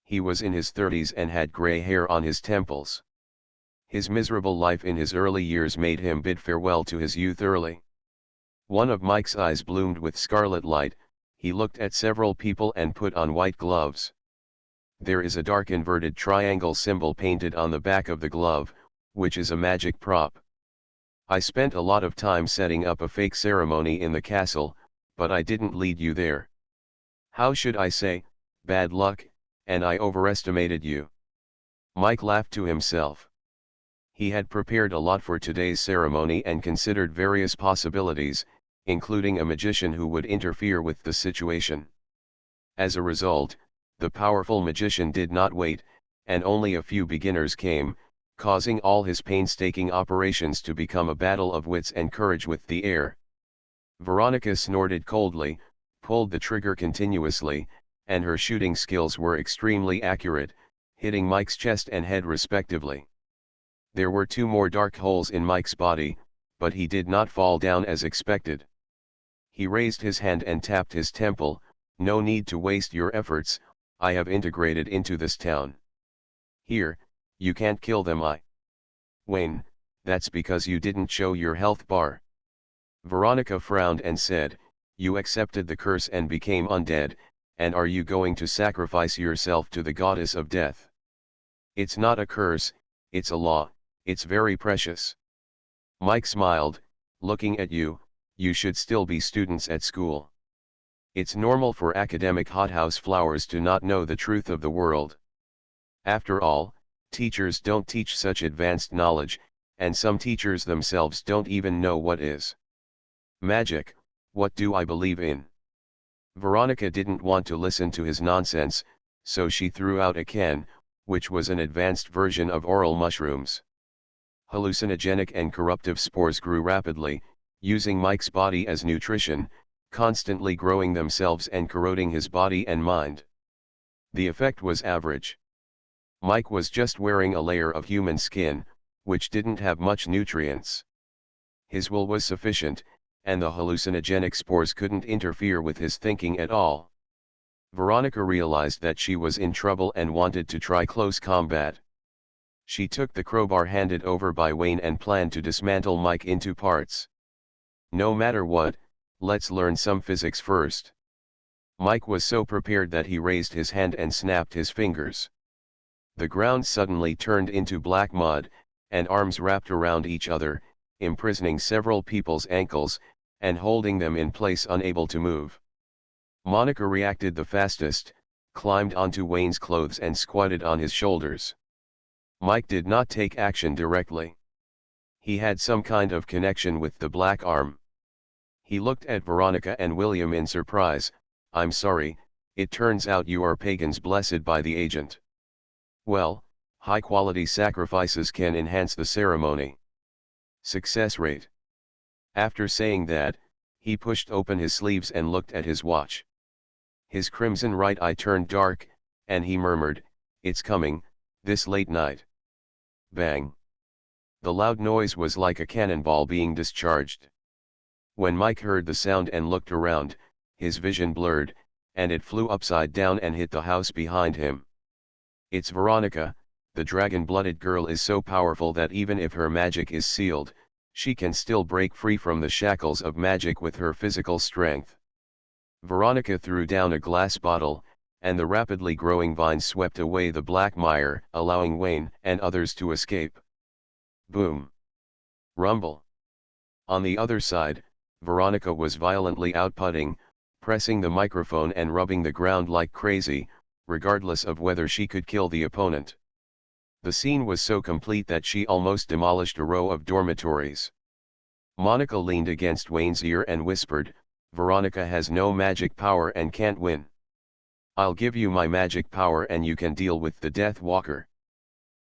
He was in his 30s and had gray hair on his temples. His miserable life in his early years made him bid farewell to his youth early. One of Mike's eyes bloomed with scarlet light. He looked at several people and put on white gloves. There is a dark inverted triangle symbol painted on the back of the glove, which is a magic prop. "I spent a lot of time setting up a fake ceremony in the castle, but I didn't lead you there. How should I say, bad luck, and I overestimated you." Mike laughed to himself. He had prepared a lot for today's ceremony and considered various possibilities, including a magician who would interfere with the situation. As a result, the powerful magician did not wait, and only a few beginners came, causing all his painstaking operations to become a battle of wits and courage with the air. Veronica snorted coldly, pulled the trigger continuously, and her shooting skills were extremely accurate, hitting Mike's chest and head respectively. There were 2 more dark holes in Mike's body, but he did not fall down as expected. He raised his hand and tapped his temple. No need to waste your efforts, I have integrated into this town. Here, you can't kill them. Wayne, that's because you didn't show your health bar. Veronica frowned and said, you accepted the curse and became undead, and are you going to sacrifice yourself to the goddess of death? It's not a curse, it's a law, it's very precious. Mike smiled, looking at you, you should still be students at school. It's normal for academic hothouse flowers to not know the truth of the world. After all, teachers don't teach such advanced knowledge, and some teachers themselves don't even know what is magic. What do I believe in? Veronica didn't want to listen to his nonsense, so she threw out a can, which was an advanced version of oral mushrooms. Hallucinogenic and corruptive spores grew rapidly, using Mike's body as nutrition, constantly growing themselves and corroding his body and mind. The effect was average. Mike was just wearing a layer of human skin, which didn't have much nutrients. His will was sufficient, and the hallucinogenic spores couldn't interfere with his thinking at all. Veronica realized that she was in trouble and wanted to try close combat. She took the crowbar handed over by Wayne and planned to dismantle Mike into parts. No matter what, let's learn some physics first. Mike was so prepared that he raised his hand and snapped his fingers. The ground suddenly turned into black mud, and arms wrapped around each other, imprisoning several people's ankles, and holding them in place unable to move. Monica reacted the fastest, climbed onto Wayne's clothes and squatted on his shoulders. Mike did not take action directly. He had some kind of connection with the black arm. He looked at Veronica and William in surprise. I'm sorry, it turns out you are pagans blessed by the agent. Well, high-quality sacrifices can enhance the ceremony. Success rate. After saying that, he pushed open his sleeves and looked at his watch. His crimson right eye turned dark, and he murmured, it's coming, this late night. Bang. The loud noise was like a cannonball being discharged. When Mike heard the sound and looked around, his vision blurred, and it flew upside down and hit the house behind him. It's Veronica. The dragon-blooded girl is so powerful that even if her magic is sealed, she can still break free from the shackles of magic with her physical strength. Veronica threw down a glass bottle, and the rapidly growing vines swept away the black mire, allowing Wayne and others to escape. Boom. Rumble. On the other side, Veronica was violently outputting, pressing the microphone and rubbing the ground like crazy, regardless of whether she could kill the opponent. The scene was so complete that she almost demolished a row of dormitories. Monica leaned against Wayne's ear and whispered, Veronica has no magic power and can't win. I'll give you my magic power and you can deal with the Death Walker.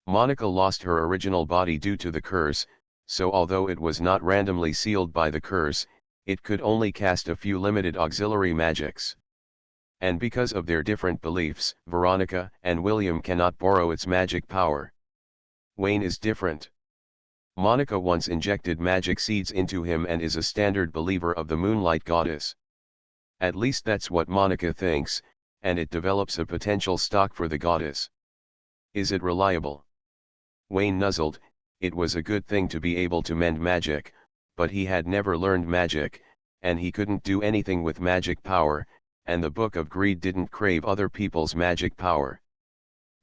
Monica lost her original body due to the curse, so although it was not randomly sealed by the curse, it could only cast a few limited auxiliary magics. And because of their different beliefs, Veronica and William cannot borrow its magic power. Wayne is different. Monica once injected magic seeds into him and is a standard believer of the Moonlight Goddess. At least that's what Monica thinks, and it develops a potential stock for the goddess. Is it reliable? Wayne nuzzled. It was a good thing to be able to mend magic, but he had never learned magic, and he couldn't do anything with magic power, and the Book of Greed didn't crave other people's magic power.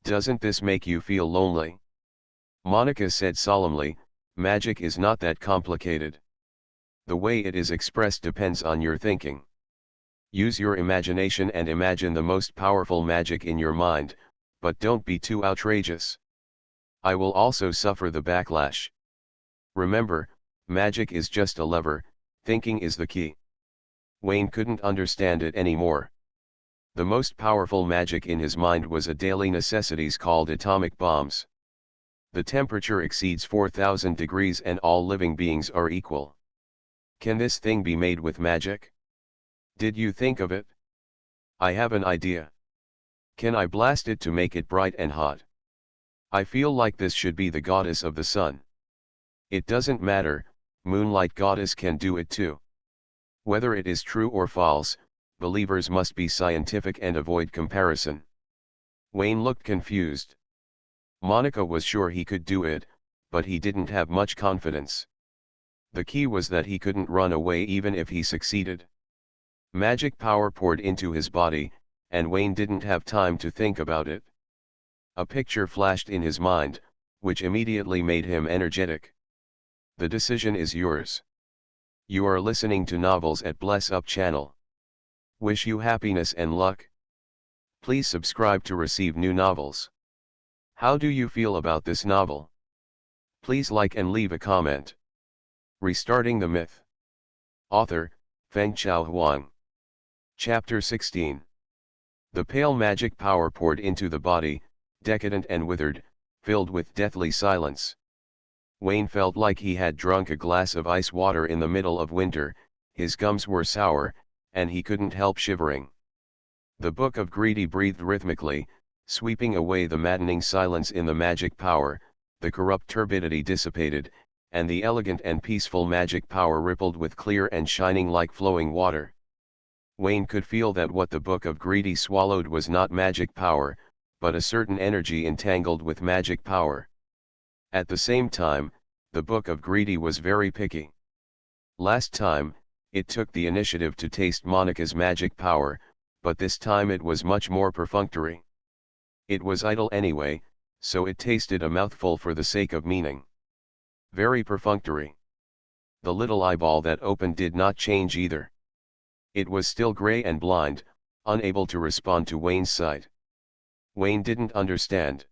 Doesn't this make you feel lonely? Monica said solemnly, magic is not that complicated. The way it is expressed depends on your thinking. Use your imagination and imagine the most powerful magic in your mind, but don't be too outrageous. I will also suffer the backlash. Remember, magic is just a lever, thinking is the key. Wayne couldn't understand it anymore. The most powerful magic in his mind was a daily necessities called atomic bombs. The temperature exceeds 4,000 degrees and all living beings are equal. Can this thing be made with magic? Did you think of it? I have an idea. Can I blast it to make it bright and hot? I feel like this should be the goddess of the sun. It doesn't matter, Moonlight Goddess can do it too. Whether it is true or false, believers must be scientific and avoid comparison. Wayne looked confused. Monica was sure he could do it, but he didn't have much confidence. The key was that he couldn't run away even if he succeeded. Magic power poured into his body, and Wayne didn't have time to think about it. A picture flashed in his mind, which immediately made him energetic. The decision is yours. You are listening to Novels at Bless Up channel. Wish you happiness and luck. Please subscribe to receive new novels. How do you feel about this novel? Please like and leave a comment. Restarting the Myth. Author, Fengchao Huang. Chapter 16. The pale magic power poured into the body, decadent and withered, filled with deathly silence. Wayne felt like he had drunk a glass of ice water in the middle of winter, his gums were sour, and he couldn't help shivering. The Book of Greedy breathed rhythmically, sweeping away the maddening silence in the magic power, the corrupt turbidity dissipated, and the elegant and peaceful magic power rippled with clear and shining like flowing water. Wayne could feel that what the Book of Greedy swallowed was not magic power, but a certain energy entangled with magic power. At the same time, the Book of Greedy was very picky. Last time, it took the initiative to taste Monica's magic power, but this time it was much more perfunctory. It was idle anyway, so it tasted a mouthful for the sake of meaning. Very perfunctory. The little eyeball that opened did not change either. It was still gray and blind, unable to respond to Wayne's sight. Wayne didn't understand.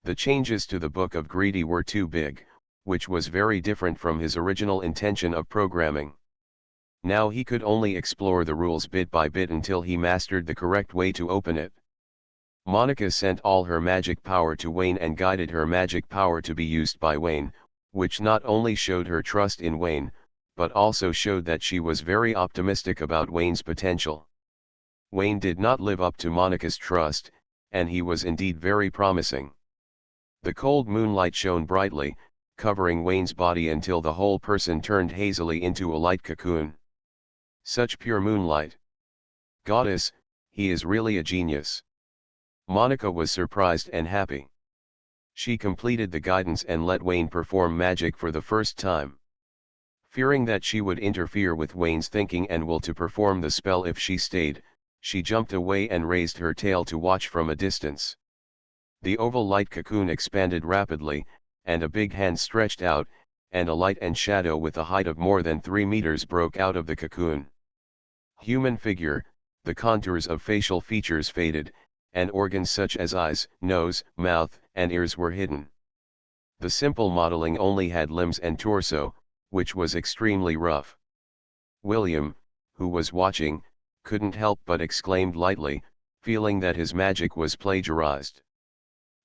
The changes to the Book of Greedy were too big, which was very different from his original intention of programming. Now he could only explore the rules bit by bit until he mastered the correct way to open it. Monica sent all her magic power to Wayne and guided her magic power to be used by Wayne, which not only showed her trust in Wayne, but also showed that she was very optimistic about Wayne's potential. Wayne did not live up to Monica's trust, and he was indeed very promising. The cold moonlight shone brightly, covering Wayne's body until the whole person turned hazily into a light cocoon. Such pure moonlight. Goddess, he is really a genius. Monica was surprised and happy. She completed the guidance and let Wayne perform magic for the first time. Fearing that she would interfere with Wayne's thinking and will to perform the spell if she stayed, she jumped away and raised her tail to watch from a distance. The oval light cocoon expanded rapidly, and a big hand stretched out, and a light and shadow with a height of more than 3 meters broke out of the cocoon. Human figure, the contours of facial features faded, and organs such as eyes, nose, mouth, and ears were hidden. The simple modeling only had limbs and torso, which was extremely rough. William, who was watching, couldn't help but exclaimed lightly, feeling that his magic was plagiarized.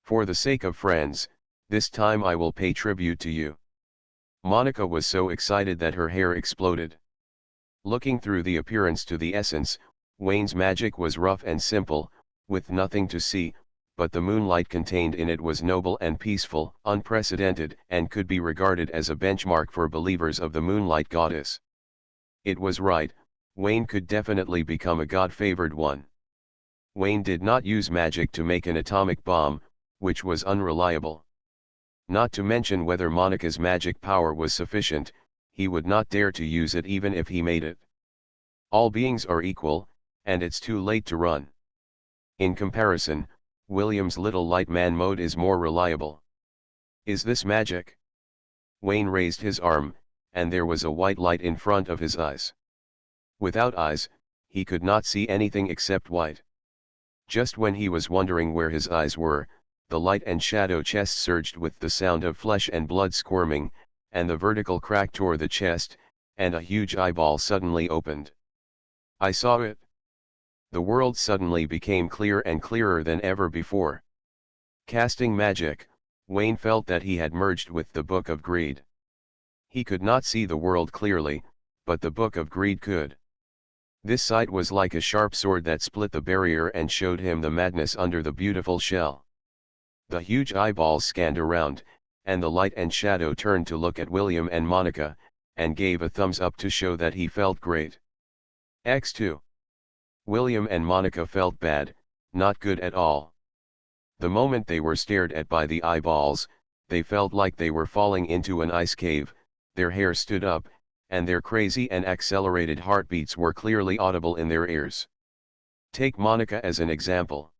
For the sake of friends, this time I will pay tribute to you. Monica was so excited that her hair exploded. Looking through the appearance to the essence, Wayne's magic was rough and simple, with nothing to see, but the moonlight contained in it was noble and peaceful, unprecedented, and could be regarded as a benchmark for believers of the Moonlight Goddess. It was right, Wayne could definitely become a God-favored one. Wayne did not use magic to make an atomic bomb, which was unreliable. Not to mention whether Monica's magic power was sufficient, he would not dare to use it even if he made it. All beings are equal, and it's too late to run. In comparison, William's little light man mode is more reliable. Is this magic? Wayne raised his arm, and there was a white light in front of his eyes. Without eyes, he could not see anything except white. Just when he was wondering where his eyes were, the light and shadow chest surged with the sound of flesh and blood squirming, and the vertical crack tore the chest, and a huge eyeball suddenly opened. I saw it. The world suddenly became clear and clearer than ever before. Casting magic, Wayne felt that he had merged with the Book of Greed. He could not see the world clearly, but the Book of Greed could. This sight was like a sharp sword that split the barrier and showed him the madness under the beautiful shell. The huge eyeballs scanned around, and the light and shadow turned to look at William and Monica, and gave a thumbs up to show that he felt great. X2. William and Monica felt bad, not good at all. The moment they were stared at by the eyeballs, they felt like they were falling into an ice cave, their hair stood up, and their crazy and accelerated heartbeats were clearly audible in their ears. Take Monica as an example.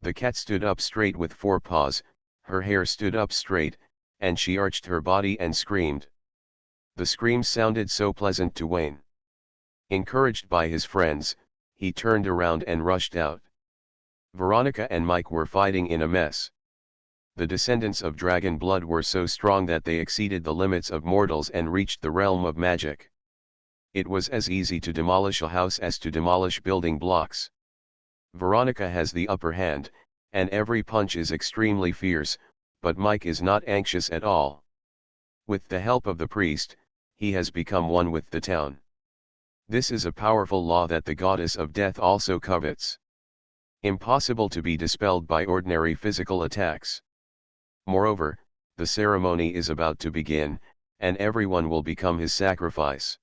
The cat stood up straight with 4 paws, her hair stood up straight, and she arched her body and screamed. The screams sounded so pleasant to Wayne. Encouraged by his friends, he turned around and rushed out. Veronica and Mike were fighting in a mess. The descendants of dragon blood were so strong that they exceeded the limits of mortals and reached the realm of magic. It was as easy to demolish a house as to demolish building blocks. Veronica has the upper hand, and every punch is extremely fierce, but Mike is not anxious at all. With the help of the priest, he has become one with the town. This is a powerful law that the goddess of death also covets. Impossible to be dispelled by ordinary physical attacks. Moreover, the ceremony is about to begin, and everyone will become his sacrifice.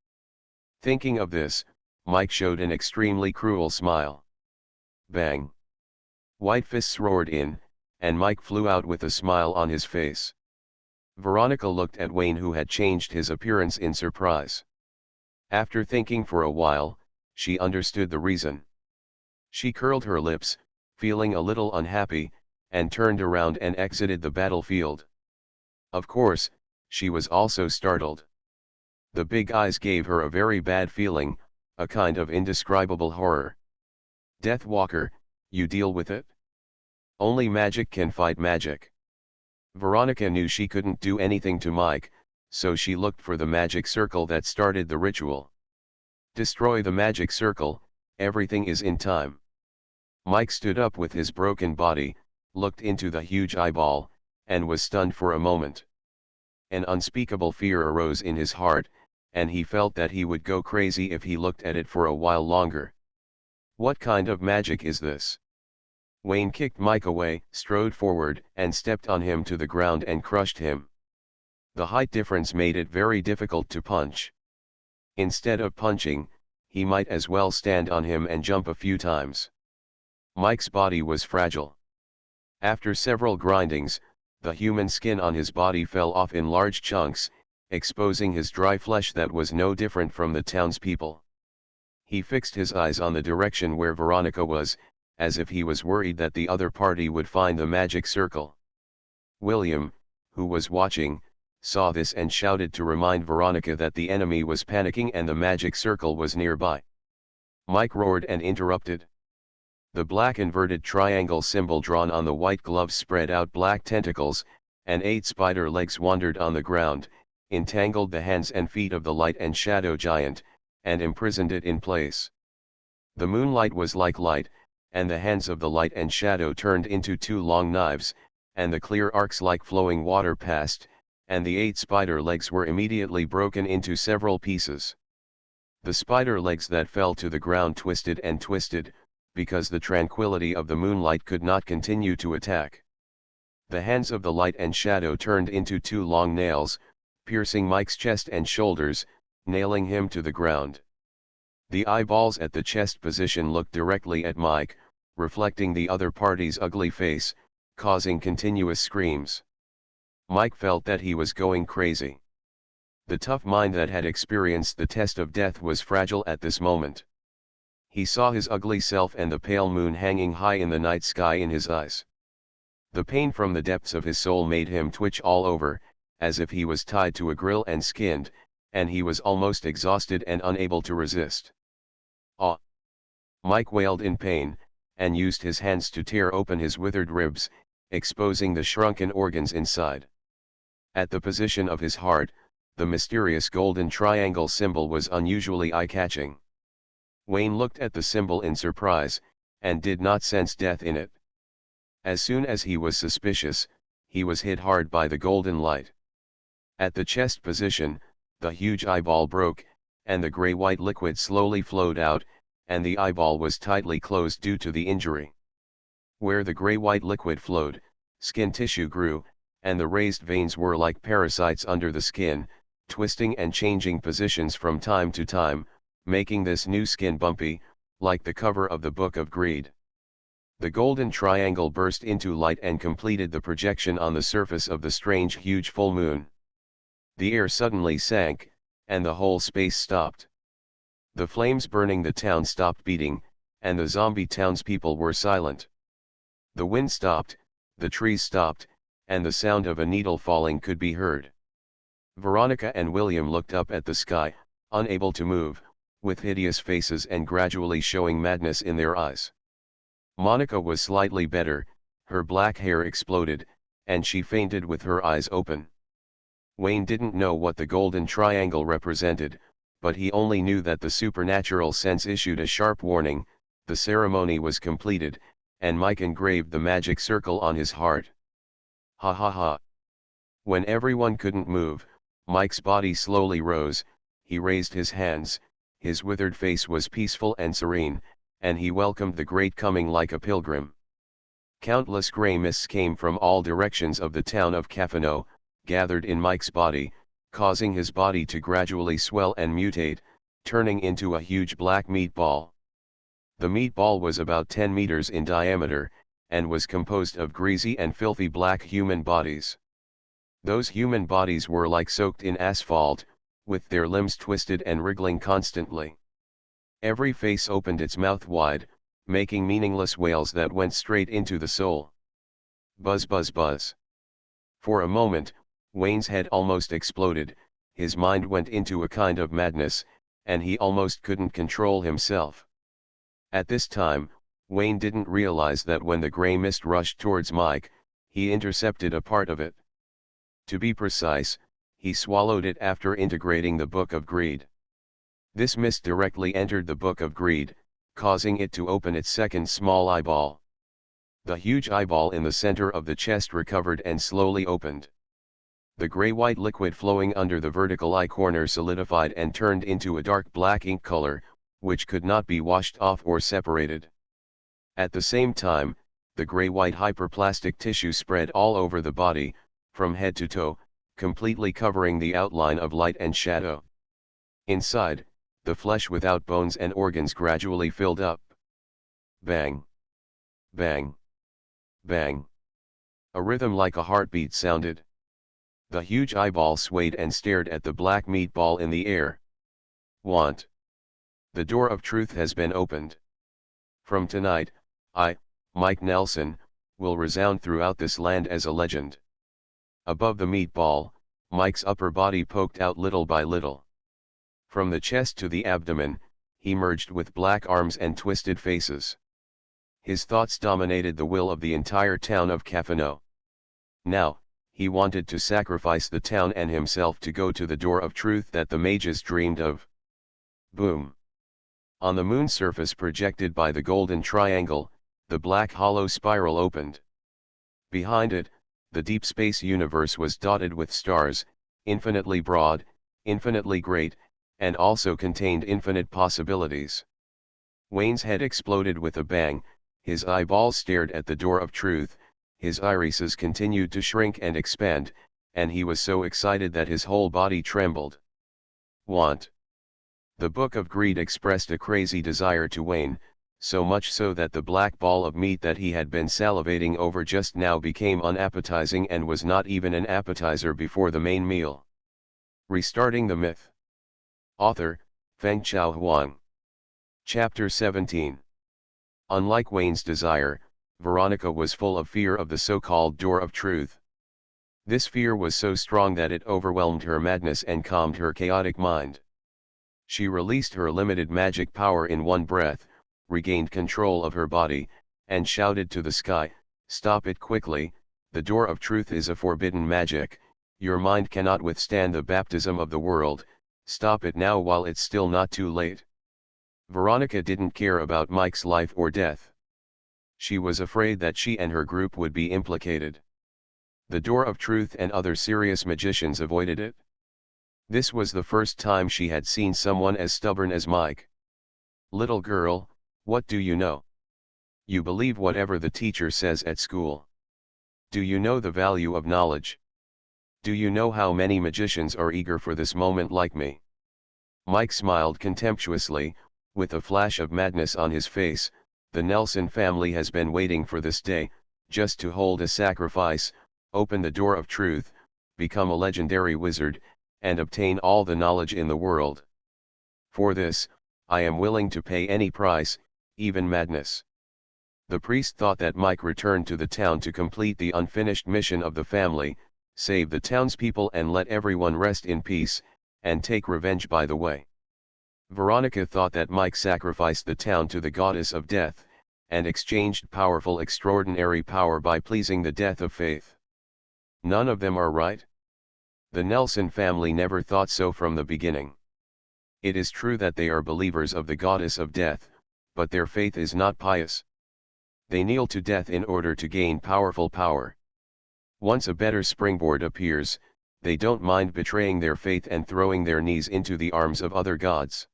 Thinking of this, Mike showed an extremely cruel smile. Bang! White fists roared in, and Mike flew out with a smile on his face. Veronica looked at Wayne, who had changed his appearance, in surprise. After thinking for a while, she understood the reason. She curled her lips, feeling a little unhappy, and turned around and exited the battlefield. Of course, she was also startled. The big eyes gave her a very bad feeling, a kind of indescribable horror. Death Walker, you deal with it? Only magic can fight magic. Veronica knew she couldn't do anything to Mike, so she looked for the magic circle that started the ritual. Destroy the magic circle, everything is in time. Mike stood up with his broken body, looked into the huge eyeball, and was stunned for a moment. An unspeakable fear arose in his heart, and he felt that he would go crazy if he looked at it for a while longer. What kind of magic is this? Wayne kicked Mike away, strode forward, and stepped on him to the ground and crushed him. The height difference made it very difficult to punch. Instead of punching, he might as well stand on him and jump a few times. Mike's body was fragile. After several grindings, the human skin on his body fell off in large chunks, exposing his dry flesh that was no different from the townspeople. He fixed his eyes on the direction where Veronica was, as if he was worried that the other party would find the magic circle. William, who was watching, saw this and shouted to remind Veronica that the enemy was panicking and the magic circle was nearby. Mike roared and interrupted. The black inverted triangle symbol drawn on the white gloves spread out black tentacles, and 8 spider legs wandered on the ground, entangled the hands and feet of the light and shadow giant, and imprisoned it in place. The moonlight was like light, and the hands of the light and shadow turned into 2 long knives, and the clear arcs like flowing water passed, and the 8 spider legs were immediately broken into several pieces. The spider legs that fell to the ground twisted and twisted, because the tranquility of the moonlight could not continue to attack. The hands of the light and shadow turned into 2 long nails, piercing Mike's chest and shoulders, nailing him to the ground. The eyeballs at the chest position looked directly at Mike, reflecting the other party's ugly face, causing continuous screams. Mike felt that he was going crazy. The tough mind that had experienced the test of death was fragile at this moment. He saw his ugly self and the pale moon hanging high in the night sky in his eyes. The pain from the depths of his soul made him twitch all over, as if he was tied to a grill and skinned, and he was almost exhausted and unable to resist. Ah! Mike wailed in pain, and used his hands to tear open his withered ribs, exposing the shrunken organs inside. At the position of his heart, the mysterious golden triangle symbol was unusually eye-catching. Wayne looked at the symbol in surprise, and did not sense death in it. As soon as he was suspicious, he was hit hard by the golden light. At the chest position, the huge eyeball broke, and the gray-white liquid slowly flowed out, and the eyeball was tightly closed due to the injury. Where the gray-white liquid flowed, skin tissue grew, and the raised veins were like parasites under the skin, twisting and changing positions from time to time, making this new skin bumpy, like the cover of the Book of Greed. The golden triangle burst into light and completed the projection on the surface of the strange huge full moon. The air suddenly sank, and the whole space stopped. The flames burning the town stopped beating, and the zombie townspeople were silent. The wind stopped, the trees stopped, and the sound of a needle falling could be heard. Veronica and William looked up at the sky, unable to move, with hideous faces and gradually showing madness in their eyes. Monica was slightly better, her black hair exploded, and she fainted with her eyes open. Wayne didn't know what the golden triangle represented, but he only knew that the supernatural sense issued a sharp warning. The ceremony was completed, and Mike engraved the magic circle on his heart. Ha ha ha. When everyone couldn't move, Mike's body slowly rose, he raised his hands, his withered face was peaceful and serene, and he welcomed the great coming like a pilgrim. Countless grey mists came from all directions of the town of Cafano, gathered in Mike's body, causing his body to gradually swell and mutate, turning into a huge black meatball. The meatball was about 10 meters in diameter, and was composed of greasy and filthy black human bodies. Those human bodies were like soaked in asphalt, with their limbs twisted and wriggling constantly. Every face opened its mouth wide, making meaningless wails that went straight into the soul. Buzz buzz buzz. For a moment, Wayne's head almost exploded, his mind went into a kind of madness, and he almost couldn't control himself. At this time, Wayne didn't realize that when the grey mist rushed towards Mike, he intercepted a part of it. To be precise, he swallowed it after integrating the Book of Greed. This mist directly entered the Book of Greed, causing it to open its second small eyeball. The huge eyeball in the center of the chest recovered and slowly opened. The gray-white liquid flowing under the vertical eye corner solidified and turned into a dark black ink color, which could not be washed off or separated. At the same time, the gray-white hyperplastic tissue spread all over the body, from head to toe, completely covering the outline of light and shadow. Inside, the flesh without bones and organs gradually filled up. Bang! Bang! Bang! A rhythm like a heartbeat sounded. The huge eyeball swayed and stared at the black meatball in the air. Want. The door of truth has been opened. From tonight, I, Mike Nelson, will resound throughout this land as a legend. Above the meatball, Mike's upper body poked out little by little. From the chest to the abdomen, he merged with black arms and twisted faces. His thoughts dominated the will of the entire town of Cafano. Now, he wanted to sacrifice the town and himself to go to the door of truth that the mages dreamed of. Boom! On the moon's surface projected by the golden triangle, the black hollow spiral opened. Behind it, the deep space universe was dotted with stars, infinitely broad, infinitely great, and also contained infinite possibilities. Wayne's head exploded with a bang, his eyeballs stared at the door of truth, his irises continued to shrink and expand, and he was so excited that his whole body trembled. Want. The Book of Greed expressed a crazy desire to Wayne, so much so that the black ball of meat that he had been salivating over just now became unappetizing and was not even an appetizer before the main meal. Restarting the myth. Author, Fengchao Huang. Chapter 17. Unlike Wayne's desire, Veronica was full of fear of the so-called door of truth. This fear was so strong that it overwhelmed her madness and calmed her chaotic mind. She released her limited magic power in one breath, regained control of her body, and shouted to the sky, "Stop it quickly, the door of truth is a forbidden magic, your mind cannot withstand the baptism of the world, stop it now while it's still not too late." Veronica didn't care about Mike's life or death. She was afraid that she and her group would be implicated. The door of truth and other serious magicians avoided it. This was the first time she had seen someone as stubborn as Mike. "Little girl, what do you know? You believe whatever the teacher says at school. Do you know the value of knowledge? Do you know how many magicians are eager for this moment like me? Mike smiled contemptuously, with a flash of madness on his face. The Nelson family has been waiting for this day, just to hold a sacrifice, open the door of truth, become a legendary wizard, and obtain all the knowledge in the world. For this, I am willing to pay any price, even madness. The priest thought that Mike returned to the town to complete the unfinished mission of the family, save the townspeople and let everyone rest in peace, and take revenge by the way. Veronica thought that Mike sacrificed the town to the goddess of death, and exchanged powerful extraordinary power by pleasing the death of faith. None of them are right. The Nelson family never thought so from the beginning. It is true that they are believers of the goddess of death, but their faith is not pious. They kneel to death in order to gain powerful power. Once a better springboard appears, they don't mind betraying their faith and throwing their knees into the arms of other gods.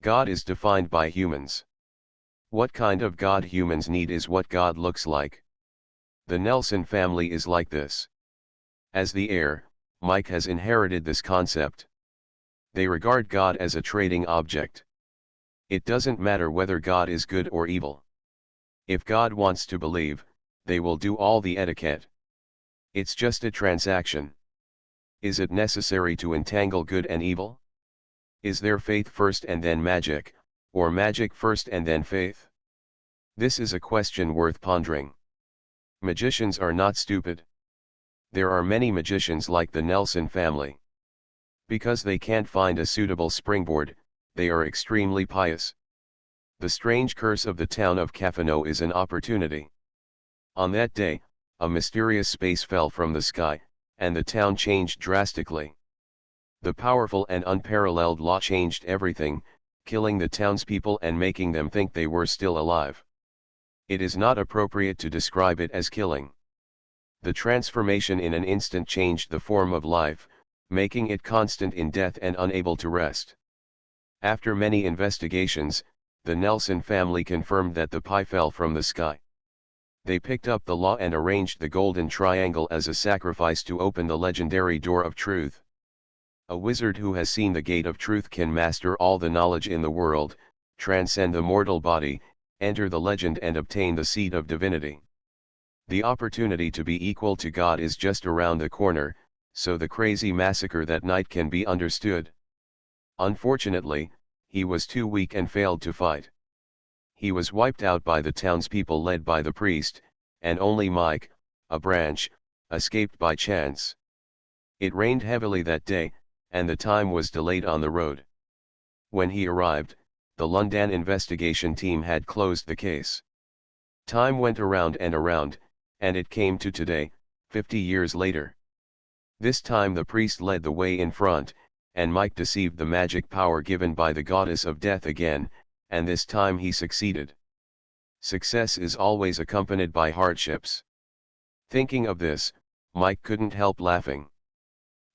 God is defined by humans. What kind of God humans need is what God looks like. The Nelson family is like this. As the heir, Mike has inherited this concept. They regard God as a trading object. It doesn't matter whether God is good or evil. If God wants to believe, they will do all the etiquette. It's just a transaction. Is it necessary to entangle good and evil? Is there faith first and then magic, or magic first and then faith? This is a question worth pondering. Magicians are not stupid. There are many magicians like the Nelson family. Because they can't find a suitable springboard, they are extremely pious. The strange curse of the town of Cafano is an opportunity. On that day, a mysterious space fell from the sky, and the town changed drastically. The powerful and unparalleled law changed everything, killing the townspeople and making them think they were still alive. It is not appropriate to describe it as killing. The transformation in an instant changed the form of life, making it constant in death and unable to rest. After many investigations, the Nelson family confirmed that the pie fell from the sky. They picked up the law and arranged the golden triangle as a sacrifice to open the legendary door of truth. A wizard who has seen the gate of truth can master all the knowledge in the world, transcend the mortal body, enter the legend and obtain the seed of divinity. The opportunity to be equal to God is just around the corner, so the crazy massacre that night can be understood. Unfortunately, he was too weak and failed to fight. He was wiped out by the townspeople led by the priest, and only Mike, a branch, escaped by chance. It rained heavily that day, and the time was delayed on the road. When he arrived, the London investigation team had closed the case. Time went around, and it came to today, 50 years later. This time the priest led the way in front, and Mike deceived the magic power given by the goddess of death again, and this time he succeeded. Success is always accompanied by hardships. Thinking of this, Mike couldn't help laughing.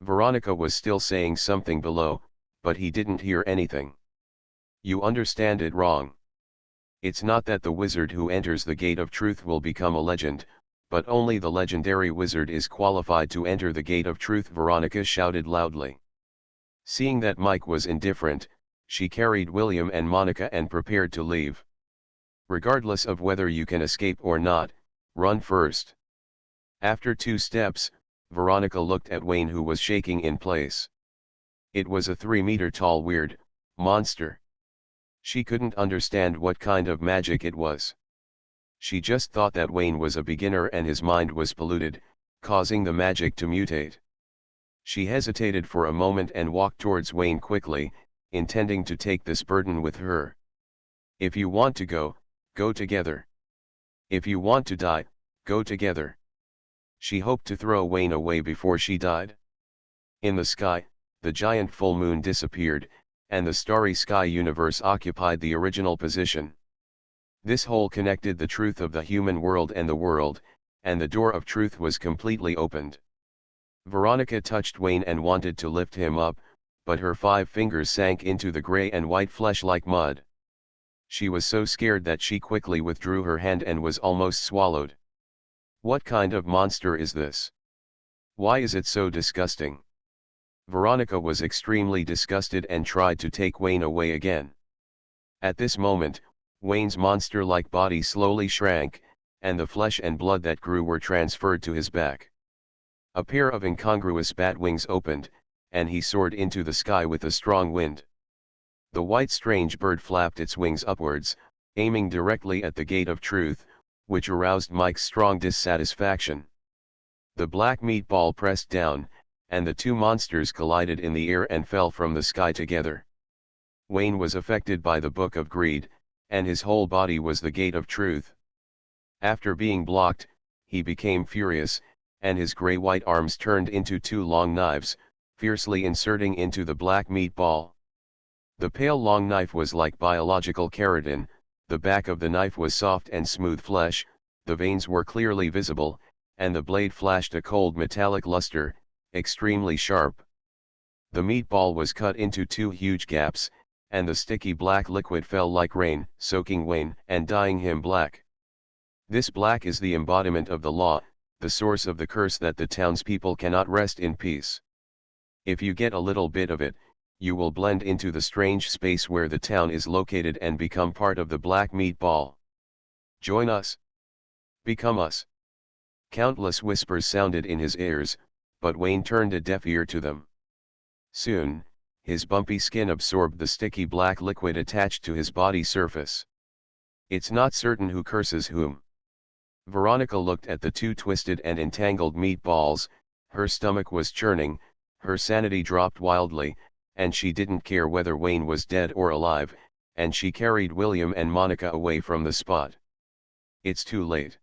Veronica was still saying something below, but he didn't hear anything. You understand it wrong. It's not that the wizard who enters the gate of truth will become a legend, but only the legendary wizard is qualified to enter the gate of truth, Veronica shouted loudly. Seeing that Mike was indifferent, she carried William and Monica and prepared to leave. Regardless of whether you can escape or not, run first. After 2 steps, Veronica looked at Wayne, who was shaking in place. It was a 3-meter-tall weird monster. She couldn't understand what kind of magic it was. She just thought that Wayne was a beginner and his mind was polluted, causing the magic to mutate. She hesitated for a moment and walked towards Wayne quickly, intending to take this burden with her. If you want to go, go together. If you want to die, go together. She hoped to throw Wayne away before she died. In the sky, the giant full moon disappeared, and the starry sky universe occupied the original position. This hole connected the truth of the human world and the world, and the door of truth was completely opened. Veronica touched Wayne and wanted to lift him up, but her 5 fingers sank into the gray and white flesh like mud. She was so scared that she quickly withdrew her hand and was almost swallowed. What kind of monster is this? Why is it so disgusting? Veronica was extremely disgusted and tried to take Wayne away again. At this moment, Wayne's monster-like body slowly shrank, and the flesh and blood that grew were transferred to his back. A pair of incongruous bat wings opened, and he soared into the sky with a strong wind. The white strange bird flapped its wings upwards, aiming directly at the gate of truth, which aroused Mike's strong dissatisfaction. The black meatball pressed down, and the two monsters collided in the air and fell from the sky together. Wayne was affected by the Book of Greed, and his whole body was the gate of truth. After being blocked, he became furious, and his gray-white arms turned into two long knives, fiercely inserting into the black meatball. The pale long knife was like biological keratin, the back of the knife was soft and smooth flesh, the veins were clearly visible, and the blade flashed a cold metallic luster, extremely sharp. The meatball was cut into two huge gaps, and the sticky black liquid fell like rain, soaking Wayne and dyeing him black. This black is the embodiment of the law, the source of the curse that the townspeople cannot rest in peace. If you get a little bit of it, you will blend into the strange space where the town is located and become part of the black meatball. Join us. Become us. Countless whispers sounded in his ears, but Wayne turned a deaf ear to them. Soon, his bumpy skin absorbed the sticky black liquid attached to his body surface. It's not certain who curses whom. Veronica looked at the two twisted and entangled meatballs, her stomach was churning, her sanity dropped wildly, and she didn't care whether Wayne was dead or alive, and she carried William and Monica away from the spot. It's too late.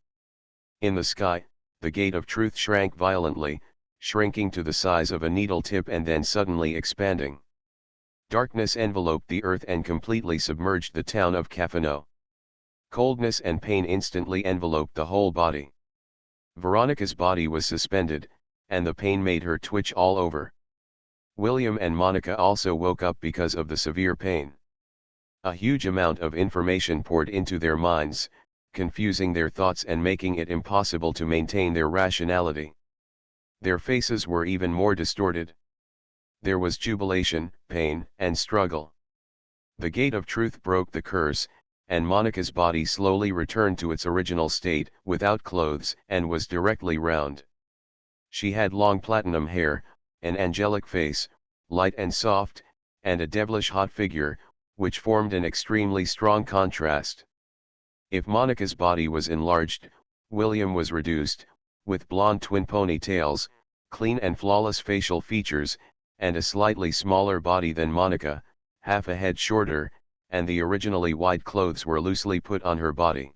In the sky, the gate of truth shrank violently, shrinking to the size of a needle tip and then suddenly expanding. Darkness enveloped the earth and completely submerged the town of Cafano. Coldness and pain instantly enveloped the whole body. Veronica's body was suspended, and the pain made her twitch all over. William and Monica also woke up because of the severe pain. A huge amount of information poured into their minds, confusing their thoughts and making it impossible to maintain their rationality. Their faces were even more distorted. There was jubilation, pain, and struggle. The gate of truth broke the curse, and Monica's body slowly returned to its original state, without clothes, and was directly round. She had long platinum hair, an angelic face, light and soft, and a devilish hot figure, which formed an extremely strong contrast. If Monica's body was enlarged, William was reduced, with blonde twin ponytails, clean and flawless facial features, and a slightly smaller body than Monica, half a head shorter, and the originally wide clothes were loosely put on her body.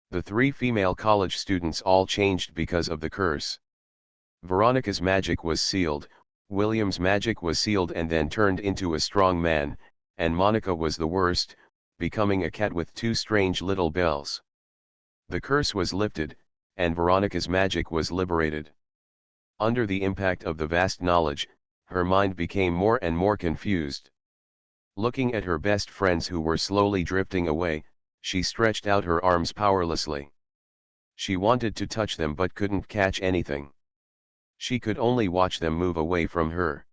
The three female college students all changed because of the curse. Veronica's magic was sealed, William's magic was sealed and then turned into a strong man, and Monica was the worst, becoming a cat with two strange little bells. The curse was lifted, and Veronica's magic was liberated. Under the impact of the vast knowledge, her mind became more and more confused. Looking at her best friends who were slowly drifting away, she stretched out her arms powerlessly. She wanted to touch them but couldn't catch anything. She could only watch them move away from her.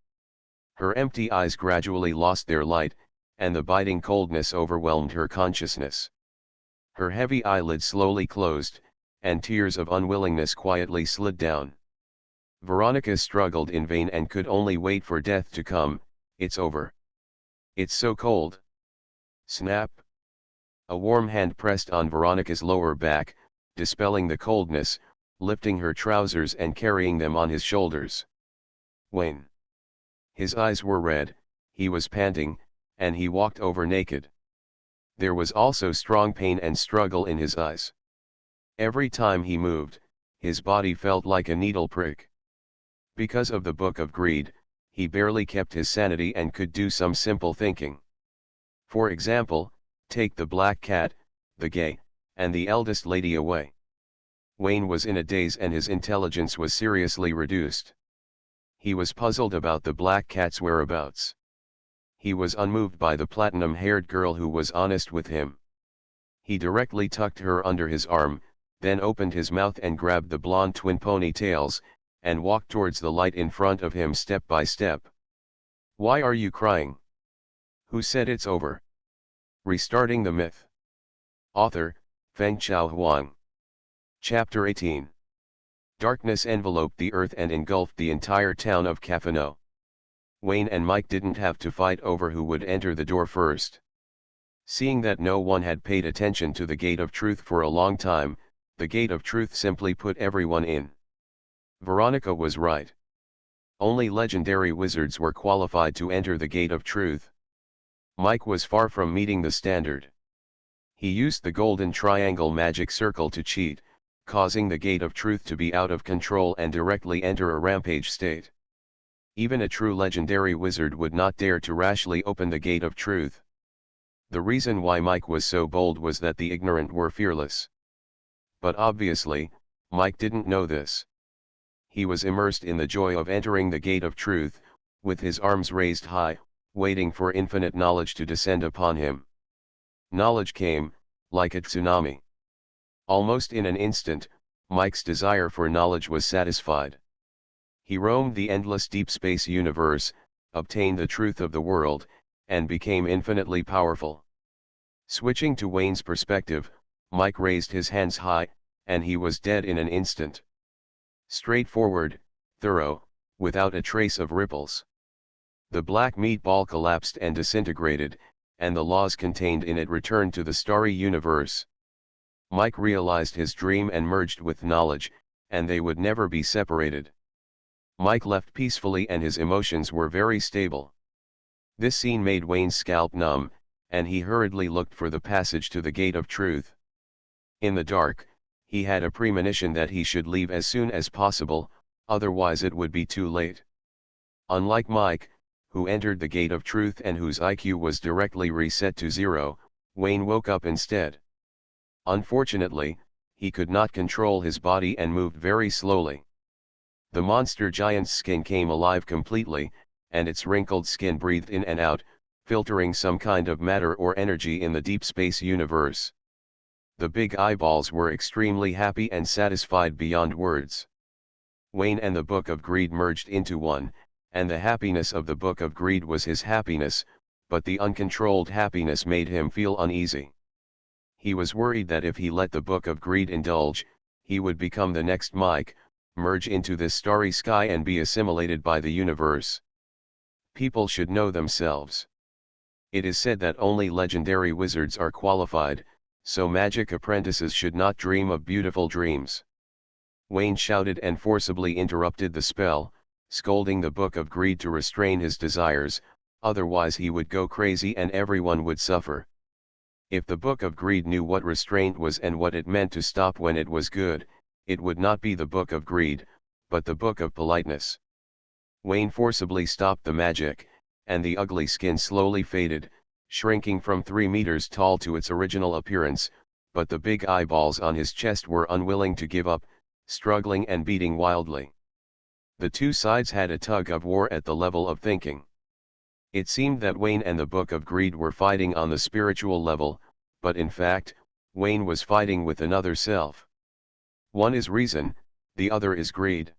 Her empty eyes gradually lost their light, and the biting coldness overwhelmed her consciousness. Her heavy eyelids slowly closed, and tears of unwillingness quietly slid down. Veronica struggled in vain and could only wait for death to come. It's over. It's so cold. Snap. A warm hand pressed on Veronica's lower back, dispelling the coldness, lifting her trousers and carrying them on his shoulders. Wayne. His eyes were red, he was panting, and he walked over naked. There was also strong pain and struggle in his eyes. Every time he moved, his body felt like a needle prick. Because of the Book of Greed, he barely kept his sanity and could do some simple thinking. For example, take the black cat, the gay, and the eldest lady away. Wayne was in a daze and his intelligence was seriously reduced. He was puzzled about the black cat's whereabouts. He was unmoved by the platinum-haired girl who was honest with him. He directly tucked her under his arm, then opened his mouth and grabbed the blonde twin ponytails, and walked towards the light in front of him step by step. Why are you crying? Who said it's over? Restarting the myth. Author, Fengchao Huang. Chapter 18. Darkness enveloped the earth and engulfed the entire town of Cafano. Wayne and Mike didn't have to fight over who would enter the door first. Seeing that no one had paid attention to the Gate of Truth for a long time, the Gate of Truth simply put everyone in. Veronica was right. Only legendary wizards were qualified to enter the Gate of Truth. Mike was far from meeting the standard. He used the golden triangle magic circle to cheat, causing the Gate of Truth to be out of control and directly enter a rampage state. Even a true legendary wizard would not dare to rashly open the Gate of Truth. The reason why Mike was so bold was that the ignorant were fearless. But obviously, Mike didn't know this. He was immersed in the joy of entering the Gate of Truth, with his arms raised high, waiting for infinite knowledge to descend upon him. Knowledge came, like a tsunami. Almost in an instant, Mike's desire for knowledge was satisfied. He roamed the endless deep space universe, obtained the truth of the world, and became infinitely powerful. Switching to Wayne's perspective, Mike raised his hands high, and he was dead in an instant. Straightforward, thorough, without a trace of ripples. The black meatball collapsed and disintegrated, and the laws contained in it returned to the starry universe. Mike realized his dream and merged with knowledge, and they would never be separated. Mike left peacefully and his emotions were very stable. This scene made Wayne's scalp numb, and he hurriedly looked for the passage to the Gate of Truth. In the dark, he had a premonition that he should leave as soon as possible, otherwise it would be too late. Unlike Mike, who entered the Gate of Truth and whose IQ was directly reset to 0, Wayne woke up instead. Unfortunately, he could not control his body and moved very slowly. The monster giant's skin came alive completely, and its wrinkled skin breathed in and out, filtering some kind of matter or energy in the deep space universe. The big eyeballs were extremely happy and satisfied beyond words. Wayne and the Book of Greed merged into one, and the happiness of the Book of Greed was his happiness, but the uncontrolled happiness made him feel uneasy. He was worried that if he let the Book of Greed indulge, he would become the next Mike, merge into this starry sky and be assimilated by the universe. People should know themselves. It is said that only legendary wizards are qualified, so magic apprentices should not dream of beautiful dreams. Wayne shouted and forcibly interrupted the spell, scolding the Book of Greed to restrain his desires, otherwise he would go crazy and everyone would suffer. If the Book of Greed knew what restraint was and what it meant to stop when it was good, it would not be the Book of Greed, but the Book of Politeness. Wayne forcibly stopped the magic, and the ugly skin slowly faded, shrinking from 3 meters tall to its original appearance, but the big eyeballs on his chest were unwilling to give up, struggling and beating wildly. The two sides had a tug of war at the level of thinking. It seemed that Wayne and the Book of Greed were fighting on the spiritual level, but in fact, Wayne was fighting with another self. One is reason, the other is greed.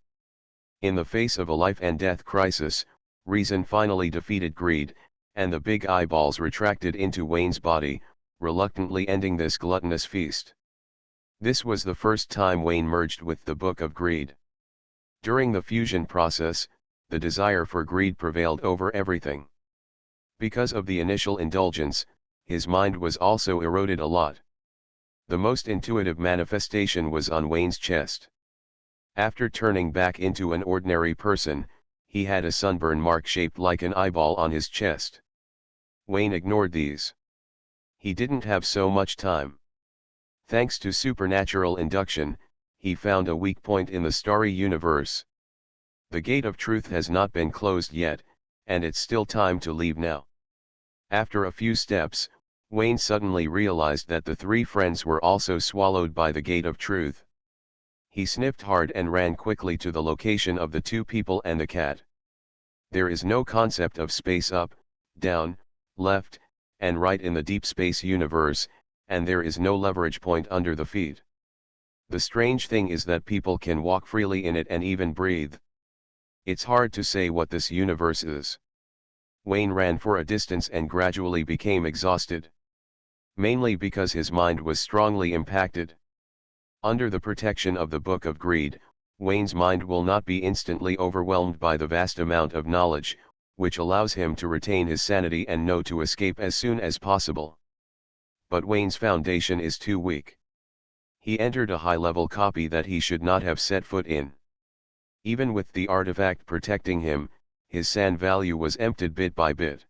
In the face of a life and death crisis, reason finally defeated greed, and the big eyeballs retracted into Wayne's body, reluctantly ending this gluttonous feast. This was the first time Wayne merged with the Book of Greed. During the fusion process, the desire for greed prevailed over everything. Because of the initial indulgence, his mind was also eroded a lot. The most intuitive manifestation was on Wayne's chest. After turning back into an ordinary person, he had a sunburn mark shaped like an eyeball on his chest. Wayne ignored these. He didn't have so much time. Thanks to supernatural induction, he found a weak point in the starry universe. The Gate of Truth has not been closed yet, and it's still time to leave now. After a few steps, Wayne suddenly realized that the 3 friends were also swallowed by the Gate of Truth. He sniffed hard and ran quickly to the location of the 2 people and the cat. There is no concept of space up, down, left, and right in the deep space universe, and there is no leverage point under the feet. The strange thing is that people can walk freely in it and even breathe. It's hard to say what this universe is. Wayne ran for a distance and gradually became exhausted. Mainly because his mind was strongly impacted. Under the protection of the Book of Greed, Wayne's mind will not be instantly overwhelmed by the vast amount of knowledge, which allows him to retain his sanity and know to escape as soon as possible. But Wayne's foundation is too weak. He entered a high-level copy that he should not have set foot in. Even with the artifact protecting him, his san value was emptied bit by bit.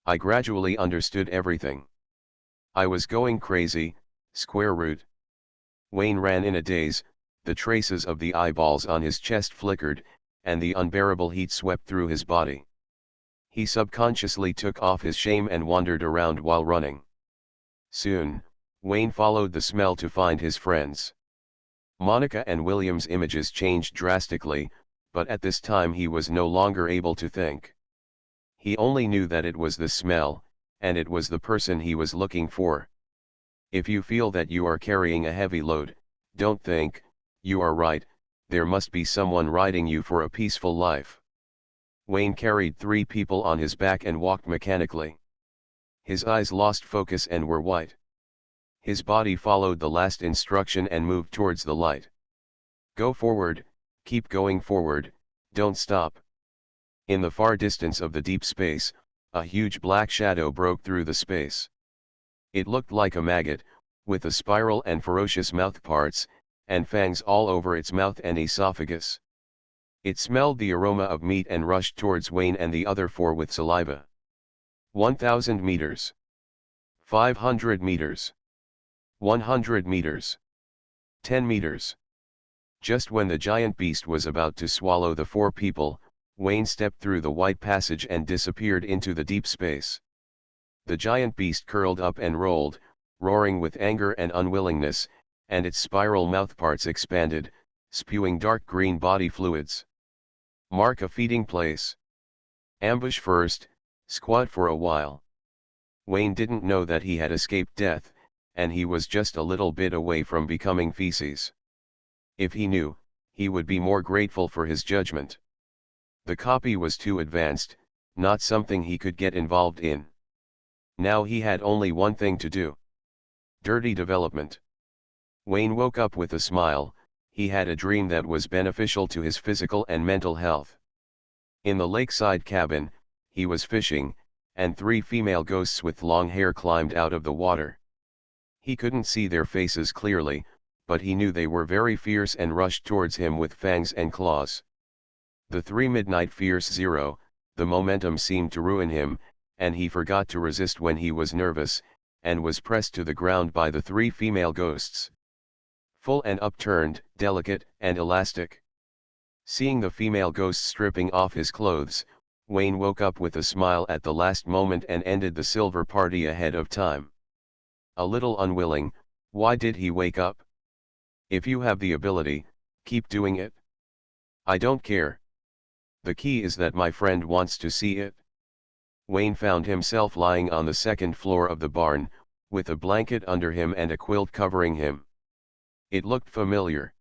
I gradually understood everything. I was going crazy, square root. Wayne ran in a daze, the traces of the eyeballs on his chest flickered, and the unbearable heat swept through his body. He subconsciously took off his shame and wandered around while running. Soon, Wayne followed the smell to find his friends. Monica and William's images changed drastically, but at this time he was no longer able to think. He only knew that it was the smell, and it was the person he was looking for. If you feel that you are carrying a heavy load, don't think, you are right, there must be someone riding you for a peaceful life. Wayne carried 3 people on his back and walked mechanically. His eyes lost focus and were white. His body followed the last instruction and moved towards the light. Go forward, keep going forward, don't stop. In the far distance of the deep space, a huge black shadow broke through the space. It looked like a maggot, with a spiral and ferocious mouthparts, and fangs all over its mouth and esophagus. It smelled the aroma of meat and rushed towards Wayne and the other 4 with saliva. 1,000 meters. 500 meters. 100 meters. 10 meters. Just when the giant beast was about to swallow the 4 people, Wayne stepped through the white passage and disappeared into the deep space. The giant beast curled up and rolled, roaring with anger and unwillingness, and its spiral mouthparts expanded, spewing dark green body fluids. Mark a feeding place. Ambush first, squat for a while. Wayne didn't know that he had escaped death, and he was just a little bit away from becoming feces. If he knew, he would be more grateful for his judgment. The copy was too advanced, not something he could get involved in. Now he had only one thing to do. Dirty development. Wayne woke up with a smile. He had a dream that was beneficial to his physical and mental health. In the lakeside cabin, he was fishing, and 3 female ghosts with long hair climbed out of the water. He couldn't see their faces clearly, but he knew they were very fierce and rushed towards him with fangs and claws. The 3 midnight fierce 0, the momentum seemed to ruin him, and he forgot to resist when he was nervous, and was pressed to the ground by the 3 female ghosts. Full and upturned, delicate and elastic. Seeing the female ghost stripping off his clothes, Wayne woke up with a smile at the last moment and ended the silver party ahead of time. A little unwilling, why did he wake up? If you have the ability, keep doing it. I don't care. The key is that my friend wants to see it. Wayne found himself lying on the 2nd floor of the barn, with a blanket under him and a quilt covering him. It looked familiar.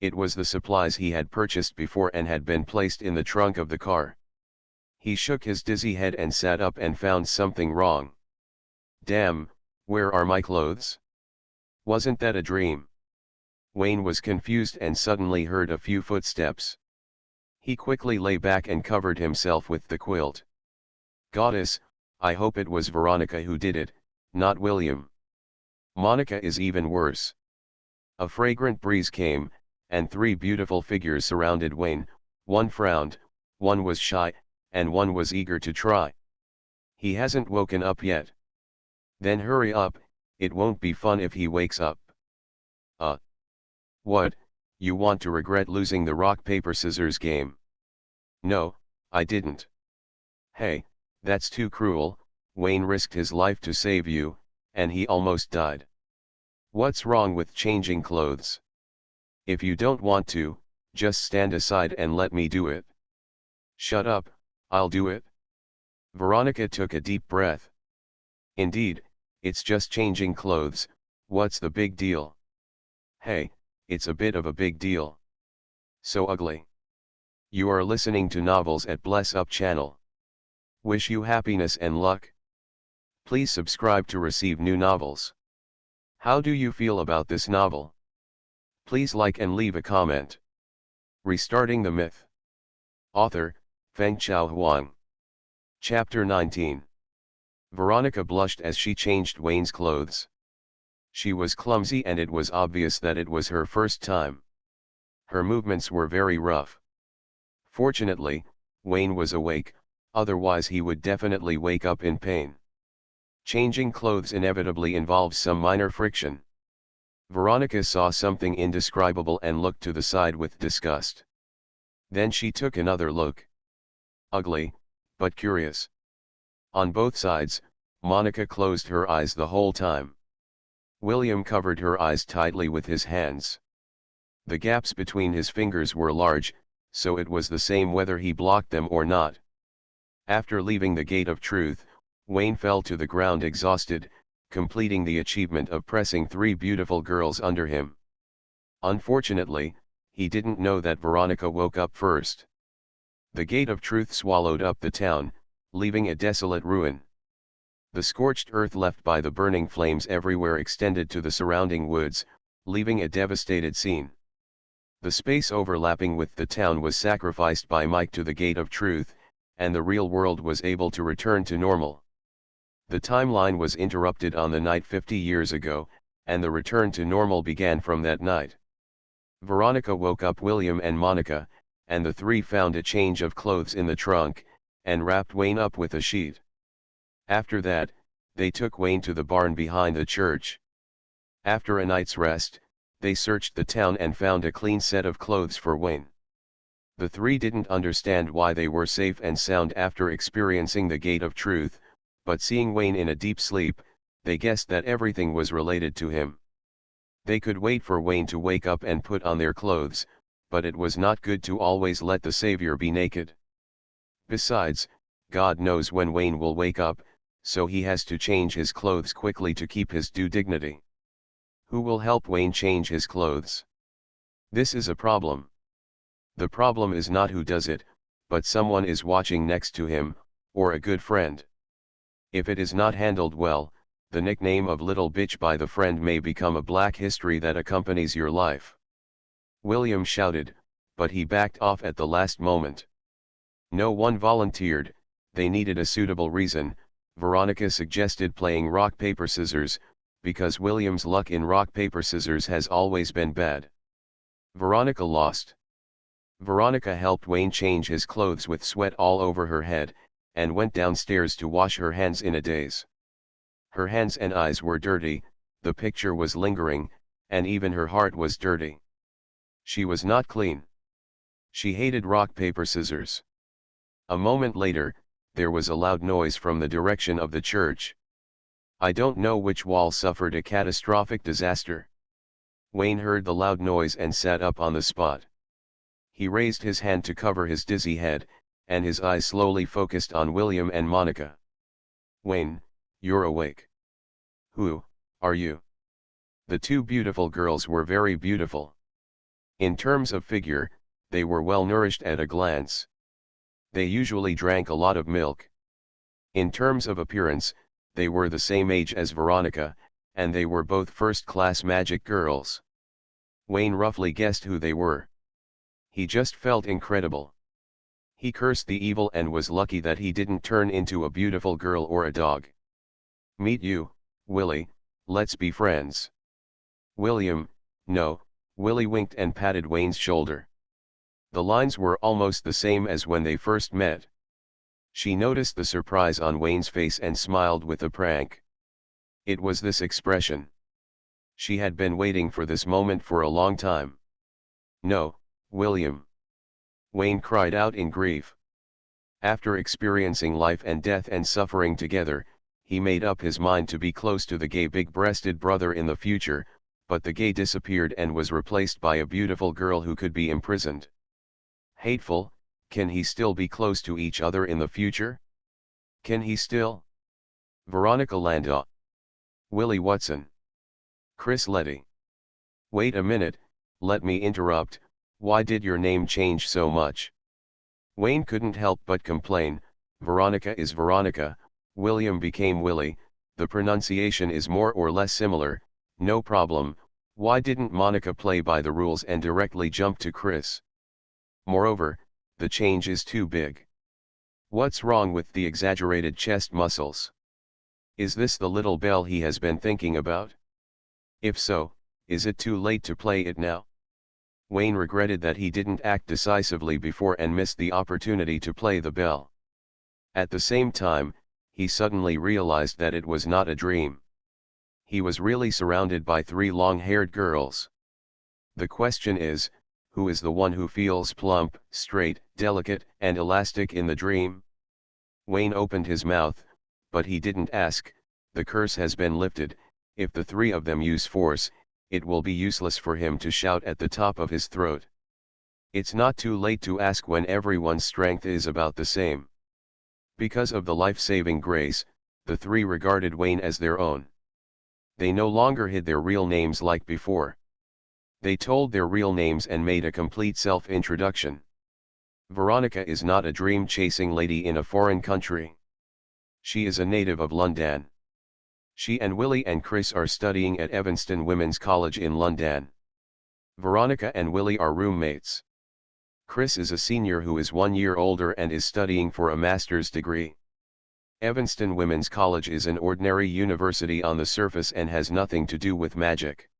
It was the supplies he had purchased before and had been placed in the trunk of the car. He shook his dizzy head and sat up and found something wrong. Damn, where are my clothes? Wasn't that a dream? Wayne was confused and suddenly heard a few footsteps. He quickly lay back and covered himself with the quilt. Goddess, I hope it was Veronica who did it, not William. Monica is even worse. A fragrant breeze came, and 3 beautiful figures surrounded Wayne. One frowned, one was shy, and one was eager to try. He hasn't woken up yet. Then hurry up, it won't be fun if he wakes up. What, you want to regret losing the rock-paper-scissors game? No, I didn't. Hey, that's too cruel. Wayne risked his life to save you, and he almost died. What's wrong with changing clothes? If you don't want to, just stand aside and let me do it. Shut up, I'll do it. Veronica took a deep breath. Indeed, it's just changing clothes, what's the big deal? Hey, it's a bit of a big deal. So ugly. You are listening to Novels at Bless Up channel. Wish you happiness and luck. Please subscribe to receive new novels. How do you feel about this novel? Please like and leave a comment. Restarting the Myth. Author, Fengchao Huang. Chapter 19. Veronica blushed as she changed Wayne's clothes. She was clumsy and it was obvious that it was her first time. Her movements were very rough. Fortunately, Wayne was awake, otherwise he would definitely wake up in pain. Changing clothes inevitably involves some minor friction. Veronica saw something indescribable and looked to the side with disgust. Then she took another look. Ugly, but curious. On both sides, Monica closed her eyes the whole time. William covered her eyes tightly with his hands. The gaps between his fingers were large, so it was the same whether he blocked them or not. After leaving the Gate of Truth, Wayne fell to the ground exhausted, completing the achievement of pressing 3 beautiful girls under him. Unfortunately, he didn't know that Veronica woke up first. The Gate of Truth swallowed up the town, leaving a desolate ruin. The scorched earth left by the burning flames everywhere extended to the surrounding woods, leaving a devastated scene. The space overlapping with the town was sacrificed by Mike to the Gate of Truth, and the real world was able to return to normal. The timeline was interrupted on the night 50 years ago, and the return to normal began from that night. Veronica woke up William and Monica, and the 3 found a change of clothes in the trunk, and wrapped Wayne up with a sheet. After that, they took Wayne to the barn behind the church. After a night's rest, they searched the town and found a clean set of clothes for Wayne. The 3 didn't understand why they were safe and sound after experiencing the Gate of Truth, but seeing Wayne in a deep sleep, they guessed that everything was related to him. They could wait for Wayne to wake up and put on their clothes, but it was not good to always let the Savior be naked. Besides, God knows when Wayne will wake up, so he has to change his clothes quickly to keep his due dignity. Who will help Wayne change his clothes? This is a problem. The problem is not who does it, but someone is watching next to him, or a good friend. If it is not handled well, the nickname of little bitch by the friend may become a black history that accompanies your life. William shouted, but he backed off at the last moment. No one volunteered, they needed a suitable reason. Veronica suggested playing rock paper scissors, because William's luck in rock paper scissors has always been bad. Veronica lost. Veronica helped Wayne change his clothes with sweat all over her head, and went downstairs to wash her hands in a daze. Her hands and eyes were dirty, the picture was lingering, and even her heart was dirty. She was not clean. She hated rock paper scissors. A moment later, there was a loud noise from the direction of the church. I don't know which wall suffered a catastrophic disaster. Wayne heard the loud noise and sat up on the spot. He raised his hand to cover his dizzy head, and his eyes slowly focused on William and Monica. Wayne, you're awake. Who are you? The 2 beautiful girls were very beautiful. In terms of figure, they were well nourished at a glance. They usually drank a lot of milk. In terms of appearance, they were the same age as Veronica, and they were both first-class magic girls. Wayne roughly guessed who they were. He just felt incredible. He cursed the evil and was lucky that he didn't turn into a beautiful girl or a dog. Meet you, Willie, let's be friends. William, no, Willie winked and patted Wayne's shoulder. The lines were almost the same as when they first met. She noticed the surprise on Wayne's face and smiled with a prank. It was this expression. She had been waiting for this moment for a long time. No, William. Wayne cried out in grief. After experiencing life and death and suffering together, he made up his mind to be close to the gay big-breasted brother in the future, but the gay disappeared and was replaced by a beautiful girl who could be imprisoned. Hateful, can he still be close to each other in the future? Can he still? Veronica Landau. Willie Watson. Chris Letty. Wait a minute, Let me interrupt, why did your name change so much? Wayne couldn't help but complain, Veronica is Veronica, William became Willie, the pronunciation is more or less similar, no problem, why didn't Monica play by the rules and directly jump to Chris? Moreover, the change is too big. What's wrong with the exaggerated chest muscles? Is this the little Belle he has been thinking about? If so, is it too late to play it now? Wayne regretted that he didn't act decisively before and missed the opportunity to play the Belle. At the same time, he suddenly realized that it was not a dream. He was really surrounded by three long-haired girls. The question is, who is the one who feels plump, straight, delicate, and elastic in the dream? Wayne opened his mouth, but he didn't ask. The curse has been lifted. If the three of them use force, it will be useless for him to shout at the top of his throat. It's not too late to ask when everyone's strength is about the same. Because of the life-saving grace, the three regarded Wayne as their own. They no longer hid their real names like before. They told their real names and made a complete self-introduction. Veronica is not a dream-chasing lady in a foreign country. She is a native of London. She and Willie and Chris are studying at Evanston Women's College in London. Veronica and Willie are roommates. Chris is a senior who is 1 year older and is studying for a master's degree. Evanston Women's College is an ordinary university on the surface and has nothing to do with magic.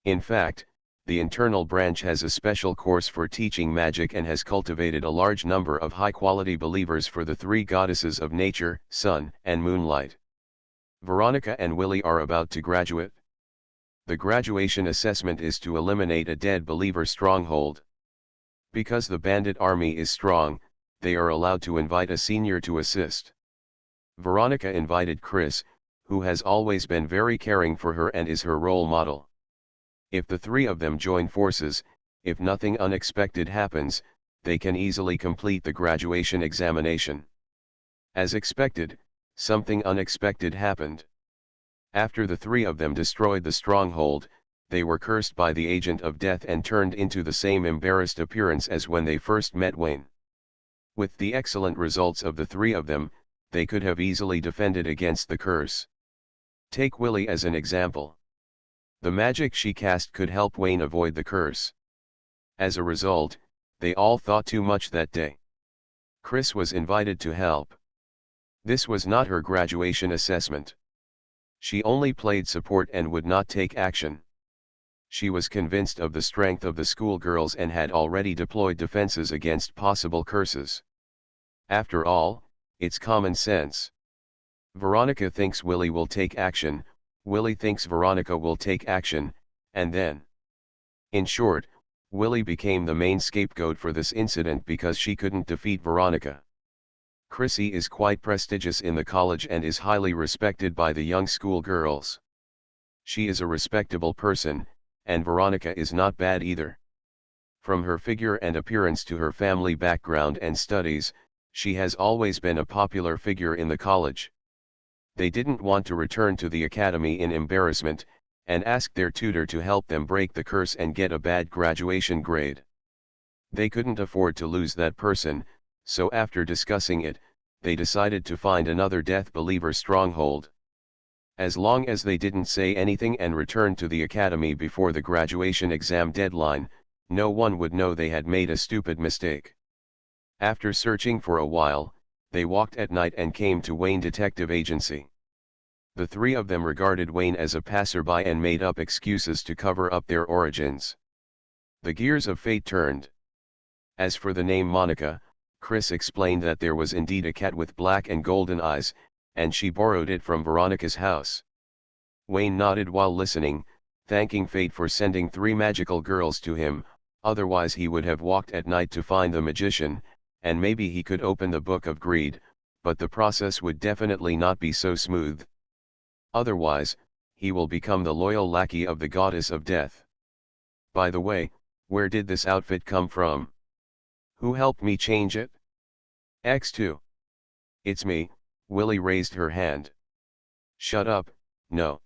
In fact, the internal branch has a special course for teaching magic and has cultivated a large number of high-quality believers for the three goddesses of nature, sun, and moonlight. Veronica and Willie are about to graduate. The graduation assessment is to eliminate a dead believer stronghold. Because the bandit army is strong, they are allowed to invite a senior to assist. Veronica invited Chris, who has always been very caring for her and is her role model. If the three of them join forces, if nothing unexpected happens, they can easily complete the graduation examination. As expected, something unexpected happened. After the three of them destroyed the stronghold, they were cursed by the agent of death and turned into the same embarrassed appearance as when they first met Wayne. With the excellent results of the three of them, they could have easily defended against the curse. Take Willie as an example. The magic she cast could help Wayne avoid the curse. As a result, they all thought too much that day. Chris was invited to help. This was not her graduation assessment. She only played support and would not take action. She was convinced of the strength of the schoolgirls and had already deployed defenses against possible curses. After all, it's common sense. Veronica thinks Willie will take action, Willie thinks Veronica will take action, and then. In short, Willie became the main scapegoat for this incident because she couldn't defeat Veronica. Chrissy is quite prestigious in the college and is highly respected by the young schoolgirls. She is a respectable person, and Veronica is not bad either. From her figure and appearance to her family background and studies, she has always been a popular figure in the college. They didn't want to return to the academy in embarrassment, and asked their tutor to help them break the curse and get a bad graduation grade. They couldn't afford to lose that person, so after discussing it, they decided to find another death believer stronghold. As long as they didn't say anything and returned to the academy before the graduation exam deadline, no one would know they had made a stupid mistake. After searching for a while, they walked at night and came to Wayne Detective Agency. The three of them regarded Wayne as a passerby and made up excuses to cover up their origins. The gears of fate turned. As for the name Monica, Chris explained that there was indeed a cat with black and golden eyes, and she borrowed it from Veronica's house. Wayne nodded while listening, thanking fate for sending three magical girls to him, otherwise he would have walked at night to find the magician, and maybe he could open the Book of Greed, but the process would definitely not be so smooth. Otherwise, he will become the loyal lackey of the goddess of death. By the way, where did this outfit come from? Who helped me change it? X2. It's me, Willie raised her hand. Shut up, no.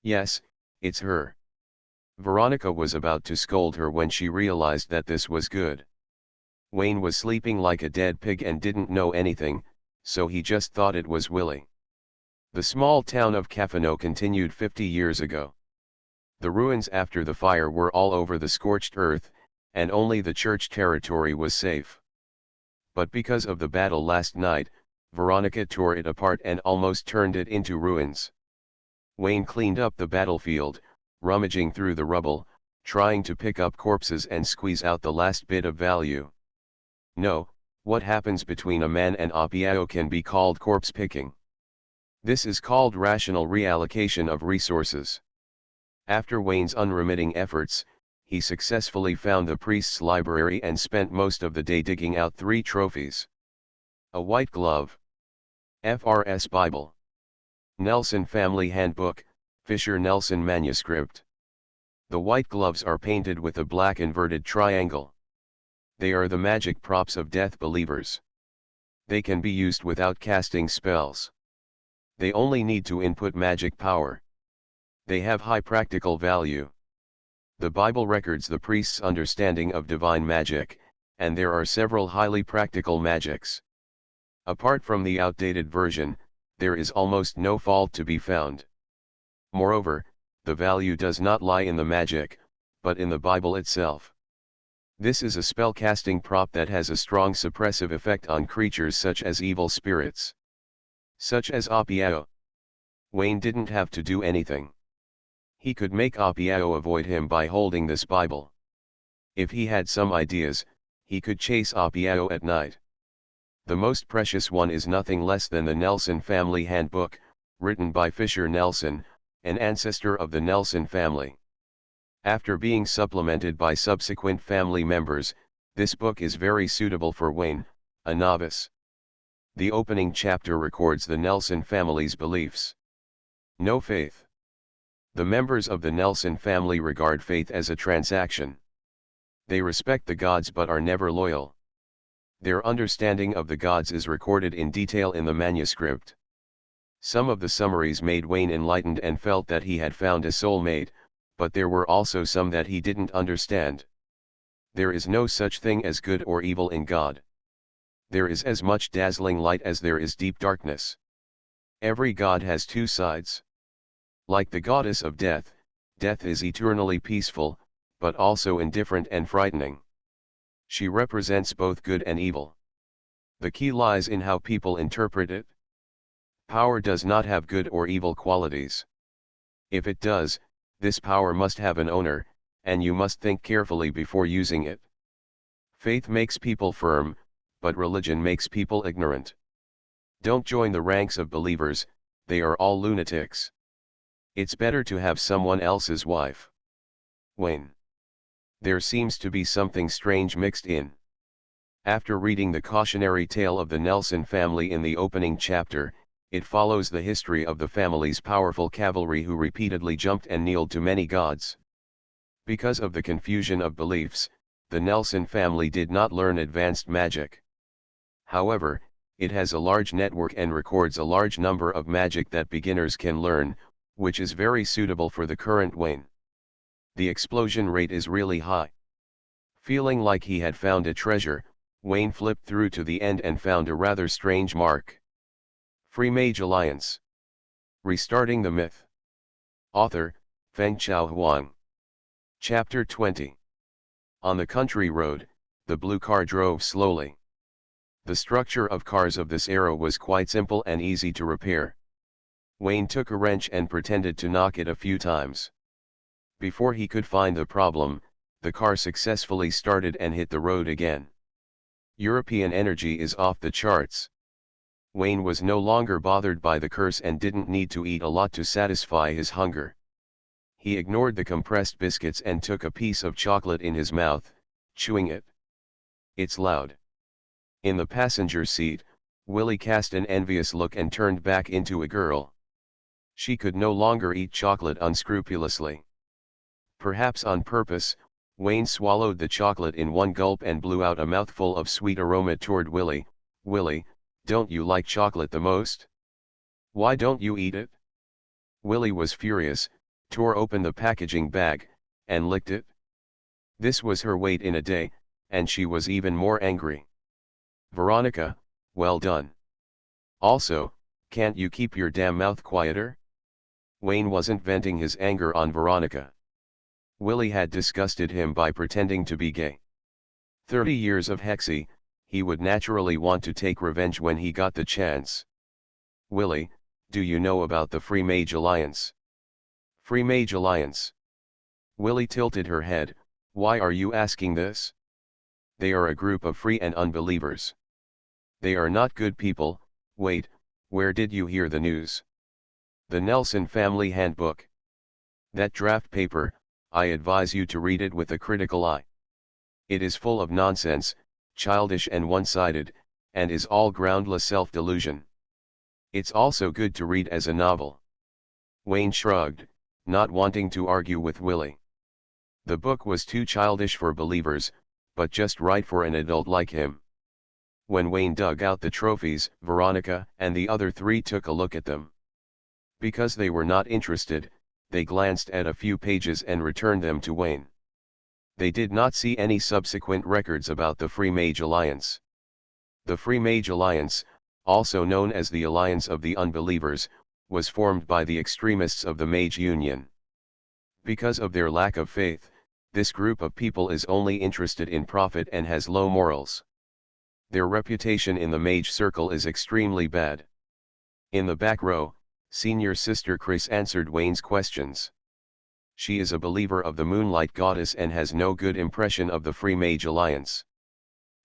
Yes, it's her. Veronica was about to scold her when she realized that this was good. Wayne was sleeping like a dead pig and didn't know anything, so he just thought it was Willie. The small town of Cafano continued 50 years ago. The ruins after the fire were all over the scorched earth, and only the church territory was safe. But because of the battle last night, Veronica tore it apart and almost turned it into ruins. Wayne cleaned up the battlefield, rummaging through the rubble, trying to pick up corpses and squeeze out the last bit of value. No, what happens between a man and Appiao can be called corpse picking. This is called rational reallocation of resources. After Wayne's unremitting efforts, he successfully found the priest's library and spent most of the day digging out 3 trophies. A white glove. FRS Bible. Nelson Family Handbook, Fisher Nelson Manuscript. The white gloves are painted with a black inverted triangle. They are the magic props of death believers. They can be used without casting spells. They only need to input magic power. They have high practical value. The Bible records the priest's understanding of divine magic, and there are several highly practical magics. Apart from the outdated version, there is almost no fault to be found. Moreover, the value does not lie in the magic, but in the Bible itself. This is a spell-casting prop that has a strong suppressive effect on creatures such as evil spirits. Such as Appiao. Wayne didn't have to do anything. He could make Appiao avoid him by holding this Bible. If he had some ideas, he could chase Appiao at night. The most precious one is nothing less than the Nelson Family Handbook, written by Fisher Nelson, an ancestor of the Nelson family. After being supplemented by subsequent family members, this book is very suitable for Wayne, a novice. The opening chapter records the Nelson family's beliefs. No faith. The members of the Nelson family regard faith as a transaction. They respect the gods but are never loyal. Their understanding of the gods is recorded in detail in the manuscript. Some of the summaries made Wayne enlightened and felt that he had found a soulmate, but there were also some that he didn't understand. There is no such thing as good or evil in God. There is as much dazzling light as there is deep darkness. Every god has 2 sides. Like the goddess of death, death is eternally peaceful, but also indifferent and frightening. She represents both good and evil. The key lies in how people interpret it. Power does not have good or evil qualities. If it does, this power must have an owner, and you must think carefully before using it. Faith makes people firm, but religion makes people ignorant. Don't join the ranks of believers, they are all lunatics. It's better to have someone else's wife. Wayne. There seems to be something strange mixed in. After reading the cautionary tale of the Nelson family in the opening chapter, it follows the history of the family's powerful cavalry who repeatedly jumped and kneeled to many gods. Because of the confusion of beliefs, the Nelson family did not learn advanced magic. However, it has a large network and records a large number of magic that beginners can learn, which is very suitable for the current Wayne. The explosion rate is really high. Feeling like he had found a treasure, Wayne flipped through to the end and found a rather strange mark. Free Mage Alliance. Restarting the Myth. Author, Fengchao Huang. Chapter 20. On the country road, the blue car drove slowly. The structure of cars of this era was quite simple and easy to repair. Wayne took a wrench and pretended to knock it a few times. Before he could find the problem, the car successfully started and hit the road again. European energy is off the charts. Wayne was no longer bothered by the curse and didn't need to eat a lot to satisfy his hunger. He ignored the compressed biscuits and took a piece of chocolate in his mouth, chewing it. It's loud. In the passenger seat, Willie cast an envious look and turned back into a girl. She could no longer eat chocolate unscrupulously. Perhaps on purpose, Wayne swallowed the chocolate in one gulp and blew out a mouthful of sweet aroma toward Willie. Willie, don't you like chocolate the most? Why don't you eat it? Willie was furious, tore open the packaging bag, and licked it. This was her weight in a day, and she was even more angry. Veronica, well done. Also, can't you keep your damn mouth quieter? Wayne wasn't venting his anger on Veronica. Willie had disgusted him by pretending to be gay. 30 years of hexy, he would naturally want to take revenge when he got the chance. Willie, do you know about the Free Mage Alliance? Free Mage Alliance. Willie tilted her head. Why are you asking this? They are a group of free and unbelievers. They are not good people. Wait, where did you hear the news? The Nelson Family Handbook. That draft paper, I advise you to read it with a critical eye. It is full of nonsense, childish and one-sided, and is all groundless self-delusion. It's also good to read as a novel. Wayne shrugged, not wanting to argue with Willie. The book was too childish for believers, but just right for an adult like him. When Wayne dug out the trophies, Veronica and the other three took a look at them. Because they were not interested, they glanced at a few pages and returned them to Wayne. They did not see any subsequent records about the Free Mage Alliance. The Free Mage Alliance, also known as the Alliance of the Unbelievers, was formed by the extremists of the Mage Union. Because of their lack of faith, this group of people is only interested in profit and has low morals. Their reputation in the mage circle is extremely bad. In the back row, senior sister Chris answered Wayne's questions. She is a believer of the Moonlight Goddess and has no good impression of the Free Mage Alliance.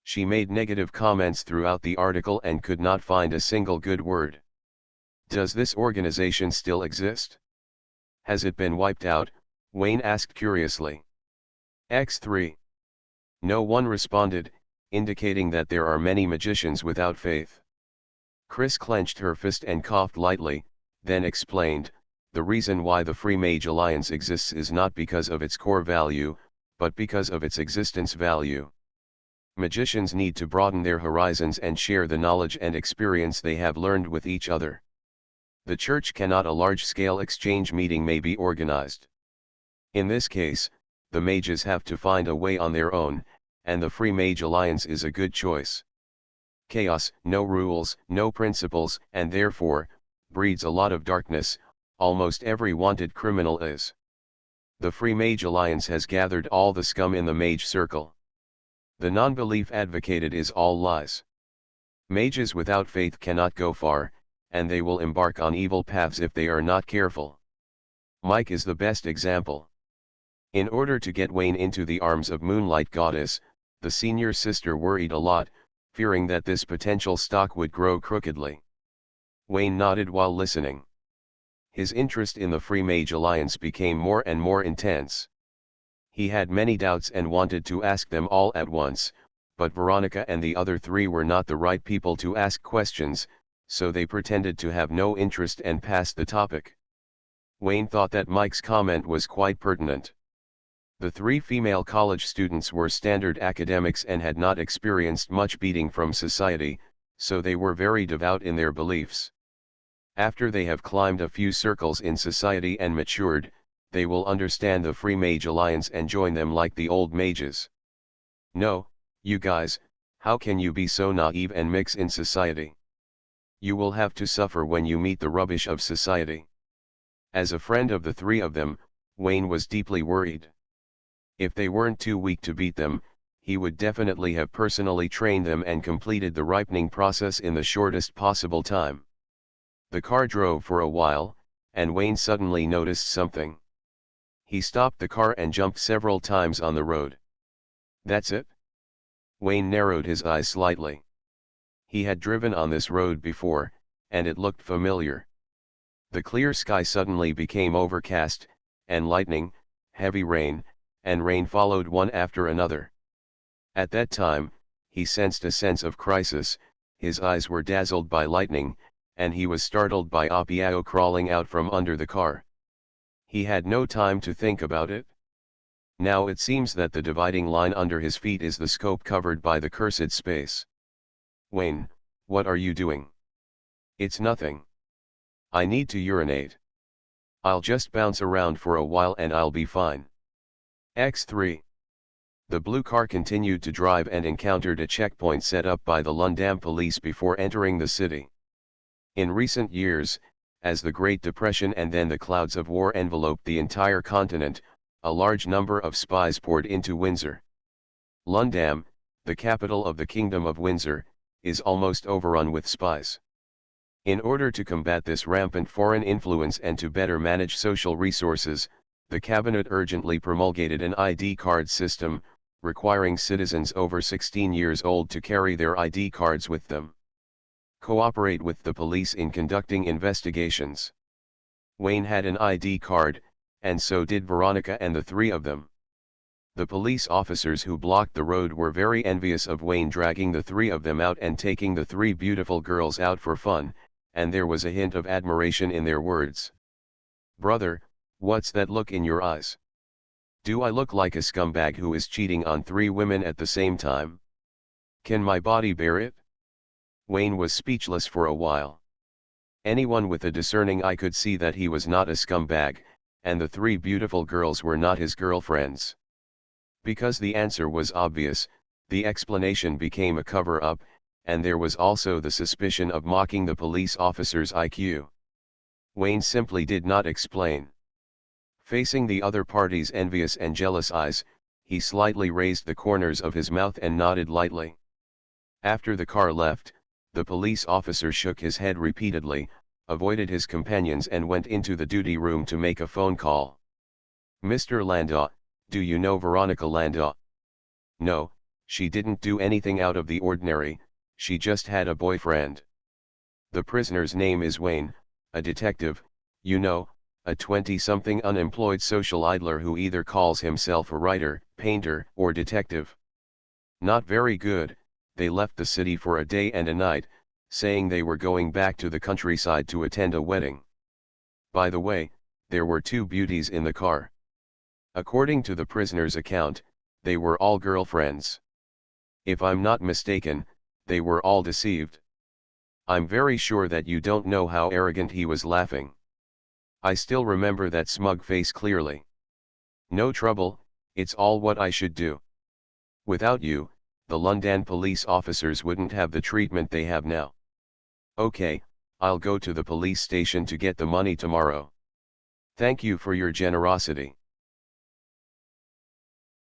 She made negative comments throughout the article and could not find a single good word. Does this organization still exist? Has it been wiped out? Wayne asked curiously. X3. No one responded, indicating that there are many magicians without faith. Chris clenched her fist and coughed lightly, then explained, the reason why the Free Mage Alliance exists is not because of its core value, but because of its existence value. Magicians need to broaden their horizons and share the knowledge and experience they have learned with each other. The church cannot. A large-scale exchange meeting may be organized. In this case, the mages have to find a way on their own, and the Free Mage Alliance is a good choice. Chaos, no rules, no principles, and therefore, breeds a lot of darkness. Almost every wanted criminal is. The Free Mage Alliance has gathered all the scum in the mage circle. The non-belief advocated is all lies. Mages without faith cannot go far, and they will embark on evil paths if they are not careful. Mike is the best example. In order to get Wayne into the arms of Moonlight Goddess, the senior sister worried a lot, fearing that this potential stock would grow crookedly. Wayne nodded while listening. His interest in the Free Mage Alliance became more and more intense. He had many doubts and wanted to ask them all at once, but Veronica and the other three were not the right people to ask questions, so they pretended to have no interest and passed the topic. Wayne thought that Mike's comment was quite pertinent. The three female college students were standard academics and had not experienced much beating from society, so they were very devout in their beliefs. After they have climbed a few circles in society and matured, they will understand the Free Mage Alliance and join them like the old mages. No, you guys, how can you be so naive and mix in society? You will have to suffer when you meet the rubbish of society. As a friend of the three of them, Wayne was deeply worried. If they weren't too weak to beat them, he would definitely have personally trained them and completed the ripening process in the shortest possible time. The car drove for a while, and Wayne suddenly noticed something. He stopped the car and jumped several times on the road. That's it? Wayne narrowed his eyes slightly. He had driven on this road before, and it looked familiar. The clear sky suddenly became overcast, and lightning, heavy rain, and rain followed one after another. At that time, he sensed a sense of crisis. His eyes were dazzled by lightning, and he was startled by Appiao crawling out from under the car. He had no time to think about it. Now it seems that the dividing line under his feet is the scope covered by the cursed space. Wayne, what are you doing? It's nothing. I need to urinate. I'll just bounce around for a while and I'll be fine. X3. The blue car continued to drive and encountered a checkpoint set up by the London police before entering the city. In recent years, as the Great Depression and then the clouds of war enveloped the entire continent, a large number of spies poured into Windsor. London, the capital of the Kingdom of Windsor, is almost overrun with spies. In order to combat this rampant foreign influence and to better manage social resources, the cabinet urgently promulgated an ID card system, requiring citizens over 16 years old to carry their ID cards with them. Cooperate with the police in conducting investigations. Wayne had an ID card, and so did Veronica and the three of them. The police officers who blocked the road were very envious of Wayne dragging the three of them out and taking the three beautiful girls out for fun, and there was a hint of admiration in their words. "Brother, what's that look in your eyes? Do I look like a scumbag who is cheating on three women at the same time? Can my body bear it?" Wayne was speechless for a while. Anyone with a discerning eye could see that he was not a scumbag, and the three beautiful girls were not his girlfriends. Because the answer was obvious, the explanation became a cover-up, and there was also the suspicion of mocking the police officer's IQ. Wayne simply did not explain. Facing the other party's envious and jealous eyes, he slightly raised the corners of his mouth and nodded lightly. After the car left, the police officer shook his head repeatedly, avoided his companions and went into the duty room to make a phone call. "Mr. Landau, do you know Veronica Landau?" "No, she didn't do anything out of the ordinary, she just had a boyfriend." "The prisoner's name is Wayne, a detective, you know, a 20-something unemployed social idler who either calls himself a writer, painter, or detective." "Not very good. They left the city for a day and a night, saying they were going back to the countryside to attend a wedding. By the way, there were two beauties in the car. According to the prisoner's account, they were all girlfriends. If I'm not mistaken, they were all deceived. I'm very sure that you don't know how arrogant he was laughing. I still remember that smug face clearly. No trouble, it's all what I should do. Without you, the London police officers wouldn't have the treatment they have now. Okay, I'll go to the police station to get the money tomorrow. Thank you for your generosity."